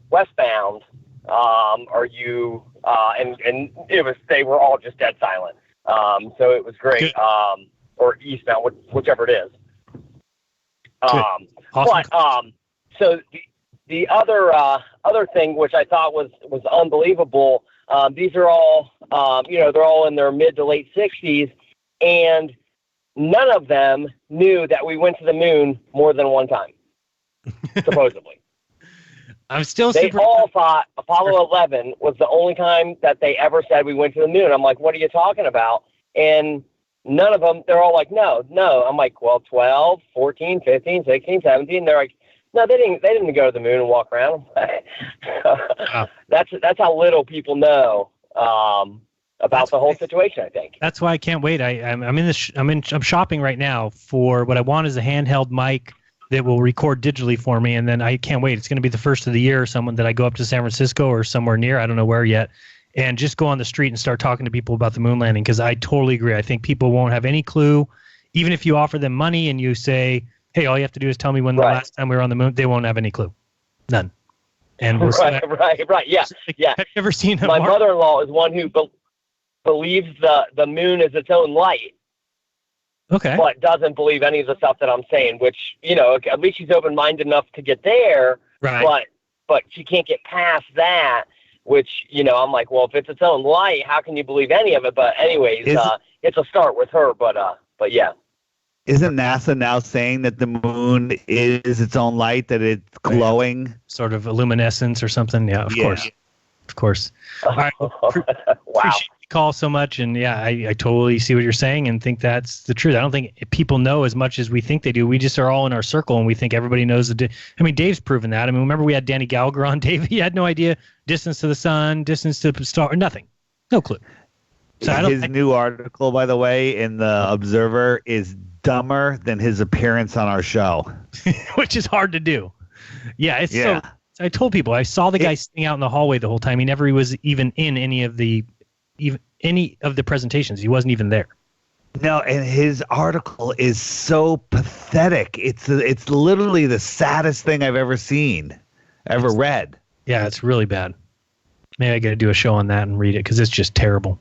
westbound? Are you? And they were all just dead silent. So it was great. Or eastbound, whichever it is. Awesome. But so the other thing, which I thought was unbelievable. These are all, they're all in their mid to late 60s, and none of them knew that we went to the moon more than one time, supposedly. They all thought Apollo 11 was the only time that they ever said we went to the moon. I'm like, what are you talking about? And none of them, they're all like, no. I'm like, well, 12, 14, 15, 16, 17. They're like, no, they didn't go to the moon and walk around. Wow. That's how little people know about the whole situation, I think. That's why I can't wait. I'm shopping right now for what I want is a handheld mic that will record digitally for me, and then I can't wait. It's going to be the first of the year, someone that I go up to San Francisco or somewhere near, I don't know where yet, and just go on the street and start talking to people about the moon landing, because I totally agree. I think people won't have any clue. Even if you offer them money and you say, hey, all you have to do is tell me when the last time we were on the moon, they won't have any clue. None. And we'll right. Yeah. Have you ever seen my mother-in-law is one who believes the moon is its own light. Okay. But doesn't believe any of the stuff that I'm saying, which, at least she's open-minded enough to get there. Right. But she can't get past that, which, I'm like, well, if it's its own light, how can you believe any of it? But anyways, it's a start with her, but yeah. Isn't NASA now saying that the moon is its own light, that it's glowing? Sort of luminescence or something? Yeah, of course. Of course. All right. Wow. Appreciate the call so much. And yeah, I totally see what you're saying and think that's the truth. I don't think people know as much as we think they do. We just are all in our circle and we think everybody knows Dave's proven that. I mean, remember we had Danny Gallagher on. Dave, he had no idea distance to the sun, distance to the star, nothing. No clue. So his new article, by the way, in the Observer is dumber than his appearance on our show. Which is hard to do. Yeah, so I told people I saw the guy sitting out in the hallway the whole time. He never was even in any of the presentations. He wasn't even there. No, and his article is so pathetic. It's literally the saddest thing I've ever read. Yeah, it's really bad. Maybe I got to do a show on that and read it because it's just terrible.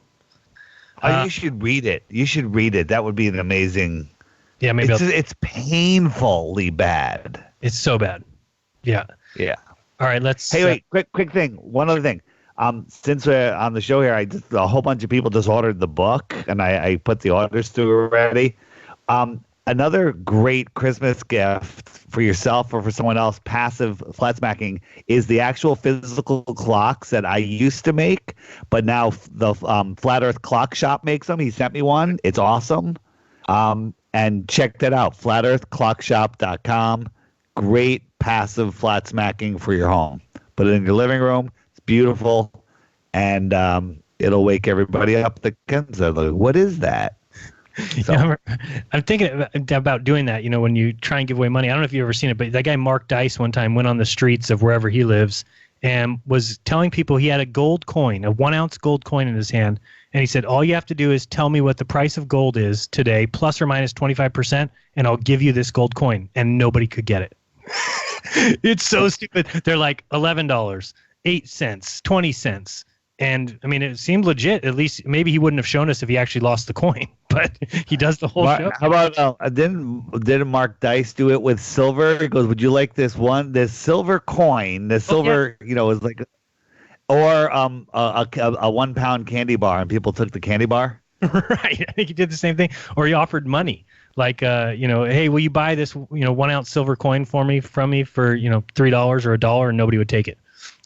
You should read it. That would be an amazing. Yeah, maybe it's painfully bad. It's so bad. Yeah. Yeah. All right, let's. Hey, wait, quick thing. One other thing. Since we're on the show here, a whole bunch of people just ordered the book, and I put the orders through already. Another great Christmas gift for yourself or for someone else, passive flat smacking, is the actual physical clocks that I used to make, but now the Flat Earth Clock Shop makes them. He sent me one. It's awesome. And check that out, flatearthclockshop.com. Great passive flat smacking for your home. Put it in your living room. It's beautiful, and it'll wake everybody up that comes there. Like, what is that? So. I'm thinking about doing that, when you try and give away money. I don't know if you've ever seen it, but that guy Mark Dice one time went on the streets of wherever he lives and was telling people he had a gold coin, a 1 ounce gold coin in his hand. And he said, all you have to do is tell me what the price of gold is today, plus or minus 25%, and I'll give you this gold coin. And nobody could get it. It's so stupid. They're like $11, 8 cents, 20 cents. And I mean, it seemed legit. At least maybe he wouldn't have shown us if he actually lost the coin, but he does the whole show. How about didn't Mark Dice do it with silver? He goes, "Would you like this silver coin? This silver, is like, or a 1 pound candy bar," and people took the candy bar. Right. I think he did the same thing, or he offered money, like, hey, will you buy this, 1 ounce silver coin from me for $3 or $1, and nobody would take it.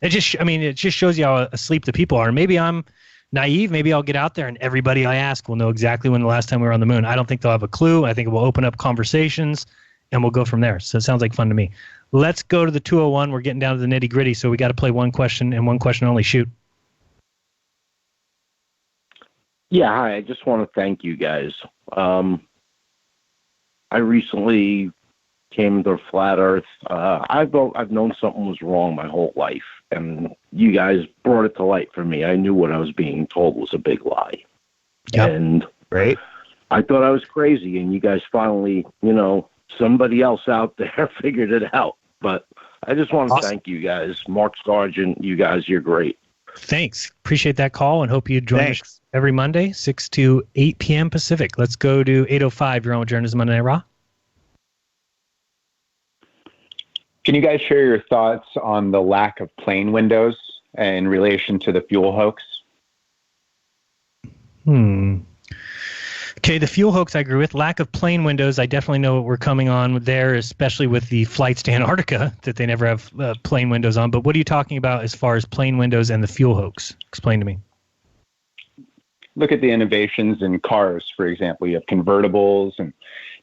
It just shows you how asleep the people are. Maybe I'm naive. Maybe I'll get out there and everybody I ask will know exactly when the last time we were on the moon. I don't think they'll have a clue. I think it will open up conversations and we'll go from there. So it sounds like fun to me. Let's go to the 201. We're getting down to the nitty gritty. So we got to play one question and one question only. Shoot. Yeah. Hi. I just want to thank you guys. I recently came to Flat Earth. I've known something was wrong my whole life, and you guys brought it to light for me. I knew what I was being told was a big lie. Yep. And right. I thought I was crazy, and you guys finally, somebody else out there figured it out. But I just want to thank you guys. Mark Sargent, you guys, you're great. Thanks. Appreciate that call and hope you join us every Monday, 6 to 8 p.m. Pacific. Let's go to 805. You're on with Journalism Monday Night Raw. Can you guys share your thoughts on the lack of plane windows in relation to the fuel hoax? Okay, the fuel hoax I agree with. Lack of plane windows, I definitely know what we're coming on there, especially with the flights to Antarctica, that they never have plane windows on. But what are you talking about as far as plane windows and the fuel hoax? Explain to me. look at the innovations in cars, for example. You have convertibles and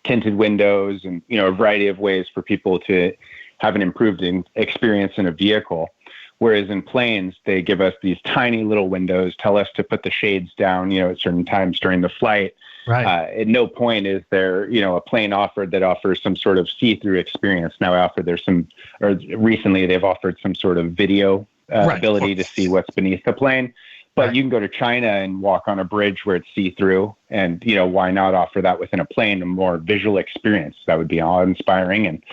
tinted windows and, a variety of ways for people to have an improved experience in a vehicle. Whereas in planes, they give us these tiny little windows, tell us to put the shades down, at certain times during the flight. Right. At no point is there, a plane offered that offers some sort of see-through experience. Now, recently they've offered some sort of video ability to see what's beneath the plane. But you can go to China and walk on a bridge where it's see-through, and why not offer that within a plane, a more visual experience that would be awe-inspiring. And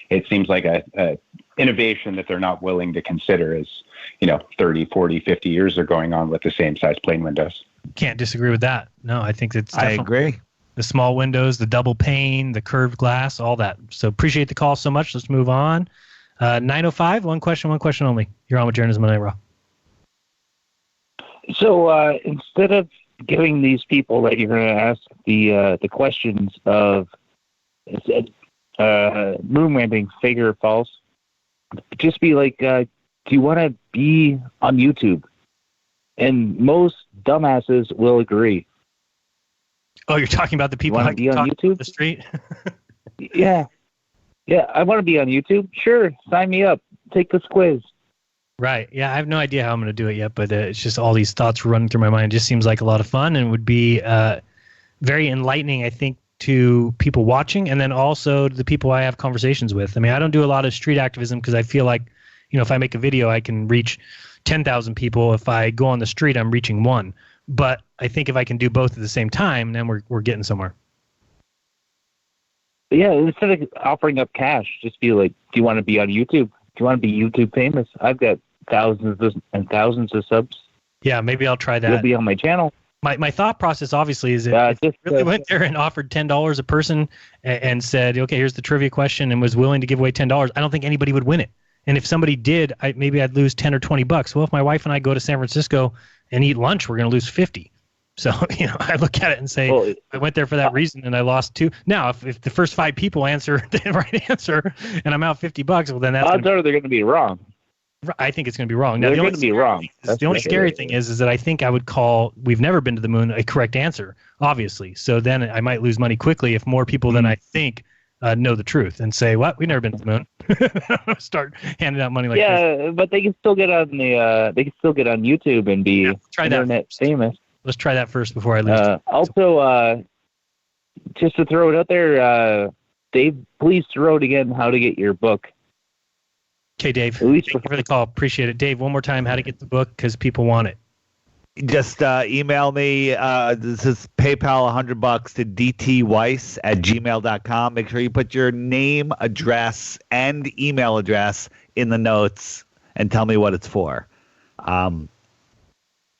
it seems like a innovation that they're not willing to consider as 30, 40, 50 years are going on with the same size plane windows. Can't disagree with that. No, I think it's I agree. The small windows, the double pane, the curved glass, all that. So appreciate the call so much. Let's move on. 905, one question only. You're on with Jeran Monday Raw. So instead of giving these people that you're going to ask the questions of moon landing, fake or false, just be like, do you want to be on YouTube? And most dumbasses will agree. Oh, you're talking about the people that be on YouTube? The street? Yeah, I want to be on YouTube. Sure, sign me up. Take this quiz. Right. Yeah, I have no idea how I'm going to do it yet, but it's just all these thoughts running through my mind. It just seems like a lot of fun and would be very enlightening, I think, to people watching and then also to the people I have conversations with. I mean, I don't do a lot of street activism because I feel like, if I make a video, I can reach 10,000 people. If I go on the street, I'm reaching one. But I think if I can do both at the same time, then we're getting somewhere. Yeah, instead of offering up cash, just be like, do you want to be on YouTube? Do you want to be YouTube famous? I've got thousands and thousands of subs. Yeah, maybe I'll try that. You'll be on my channel. My thought process, obviously, is if I really went there and offered $10 a person and said, okay, here's the trivia question and was willing to give away $10, I don't think anybody would win it. And if somebody did, maybe I'd lose 10 or 20 bucks. Well, if my wife and I go to San Francisco and eat lunch, we're going to lose 50. So, I look at it and say, I went there for that reason and I lost 2. Now, if the first 5 people answer the right answer and I'm out $50, well, then that's odds are they're going to be wrong. I think it's going to be wrong. Now, they're going to be wrong. The only scary thing is that I think I would call "we've never been to the moon" a correct answer, obviously. So then I might lose money quickly if more people than I think know the truth and say, "What? We've never been to the moon." Start handing out money like this. Yeah, but they can still get on YouTube and be internet famous. Let's try that first before I lose. Also, just to throw it out there, Dave, please throw it again. How to get your book? Okay, Dave. Thank you for the call. Appreciate it. Dave, one more time, how to get the book because people want it. Just email me. This is PayPal, $100 to dtweiss@gmail.com. Make sure you put your name, address, and email address in the notes and tell me what it's for. And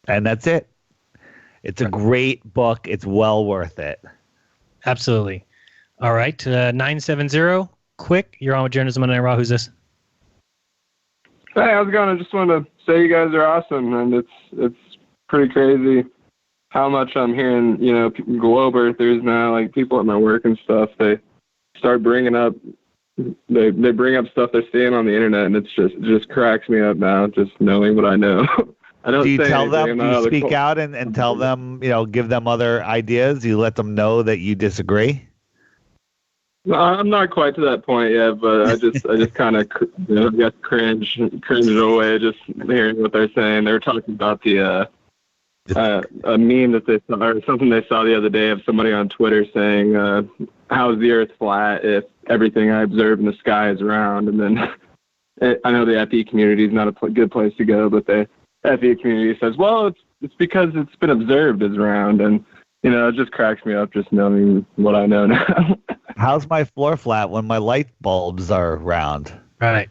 that's it. It's a great book. It's well worth it. Absolutely. All right. 970, quick. You're on with Jeran Monday Raw. Who's this? Hey, how's it going? I just wanted to say you guys are awesome, and it's pretty crazy how much I'm hearing, globe earthers now, like people at my work and stuff, they start bringing up, they bring up stuff they're seeing on the internet, and it just cracks me up now, just knowing what I know. I don't. Do you tell them? anything, Do you speak out and tell them? Give them other ideas. You let them know that you disagree. No, I'm not quite to that point yet, but I just kind of got cringed away just hearing what they're saying. They were talking about a meme that they saw, or something they saw the other day of somebody on Twitter saying, "How is the Earth flat if everything I observe in the sky is round?" And then I know the FE community is not a good place to go, but the FE community says, "Well, it's because it's been observed as round," and it just cracks me up just knowing what I know now. How's my floor flat when my light bulbs are round? Right.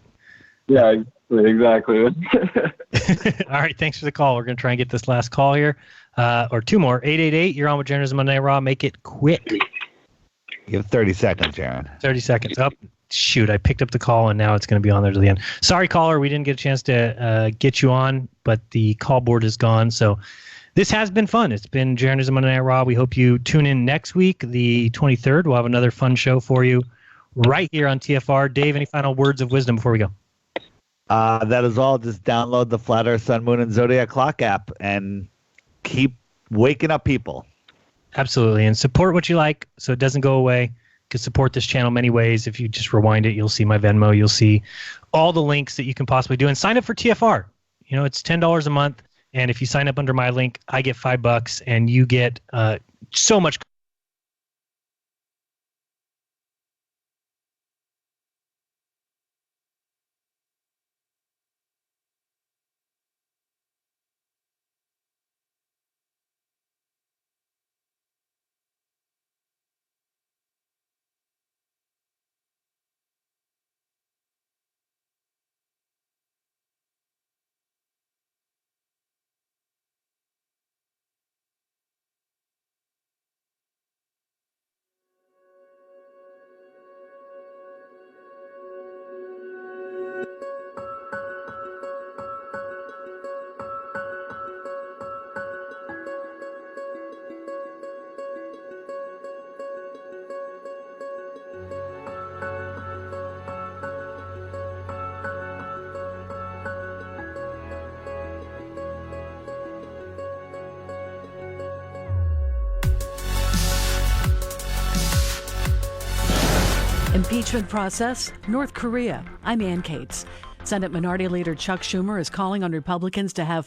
Yeah, exactly. All right. Thanks for the call. We're going to try and get this last call here. Or 2 more. 888. You're on with Jeran Monday Raw. Make it quick. You have 30 seconds, Jeran. 30 seconds. Oh, shoot. I picked up the call, and now it's going to be on there to the end. Sorry, caller. We didn't get a chance to get you on, but the call board is gone. So this has been fun. It's been Jeran Monday Night Raw. We hope you tune in next week, the 23rd. We'll have another fun show for you right here on TFR. Dave, any final words of wisdom before we go? That is all. Just download the Flat Earth, Sun, Moon, and Zodiac Clock app and keep waking up people. Absolutely. And support what you like so it doesn't go away. You can support this channel many ways. If you just rewind it, you'll see my Venmo. You'll see all the links that you can possibly do. And sign up for TFR. You know, it's $10 a month. And if you sign up under my link, I get $5 and you get so much. Impeachment process, North Korea. I'm Ann Cates. Senate Minority Leader Chuck Schumer is calling on Republicans to have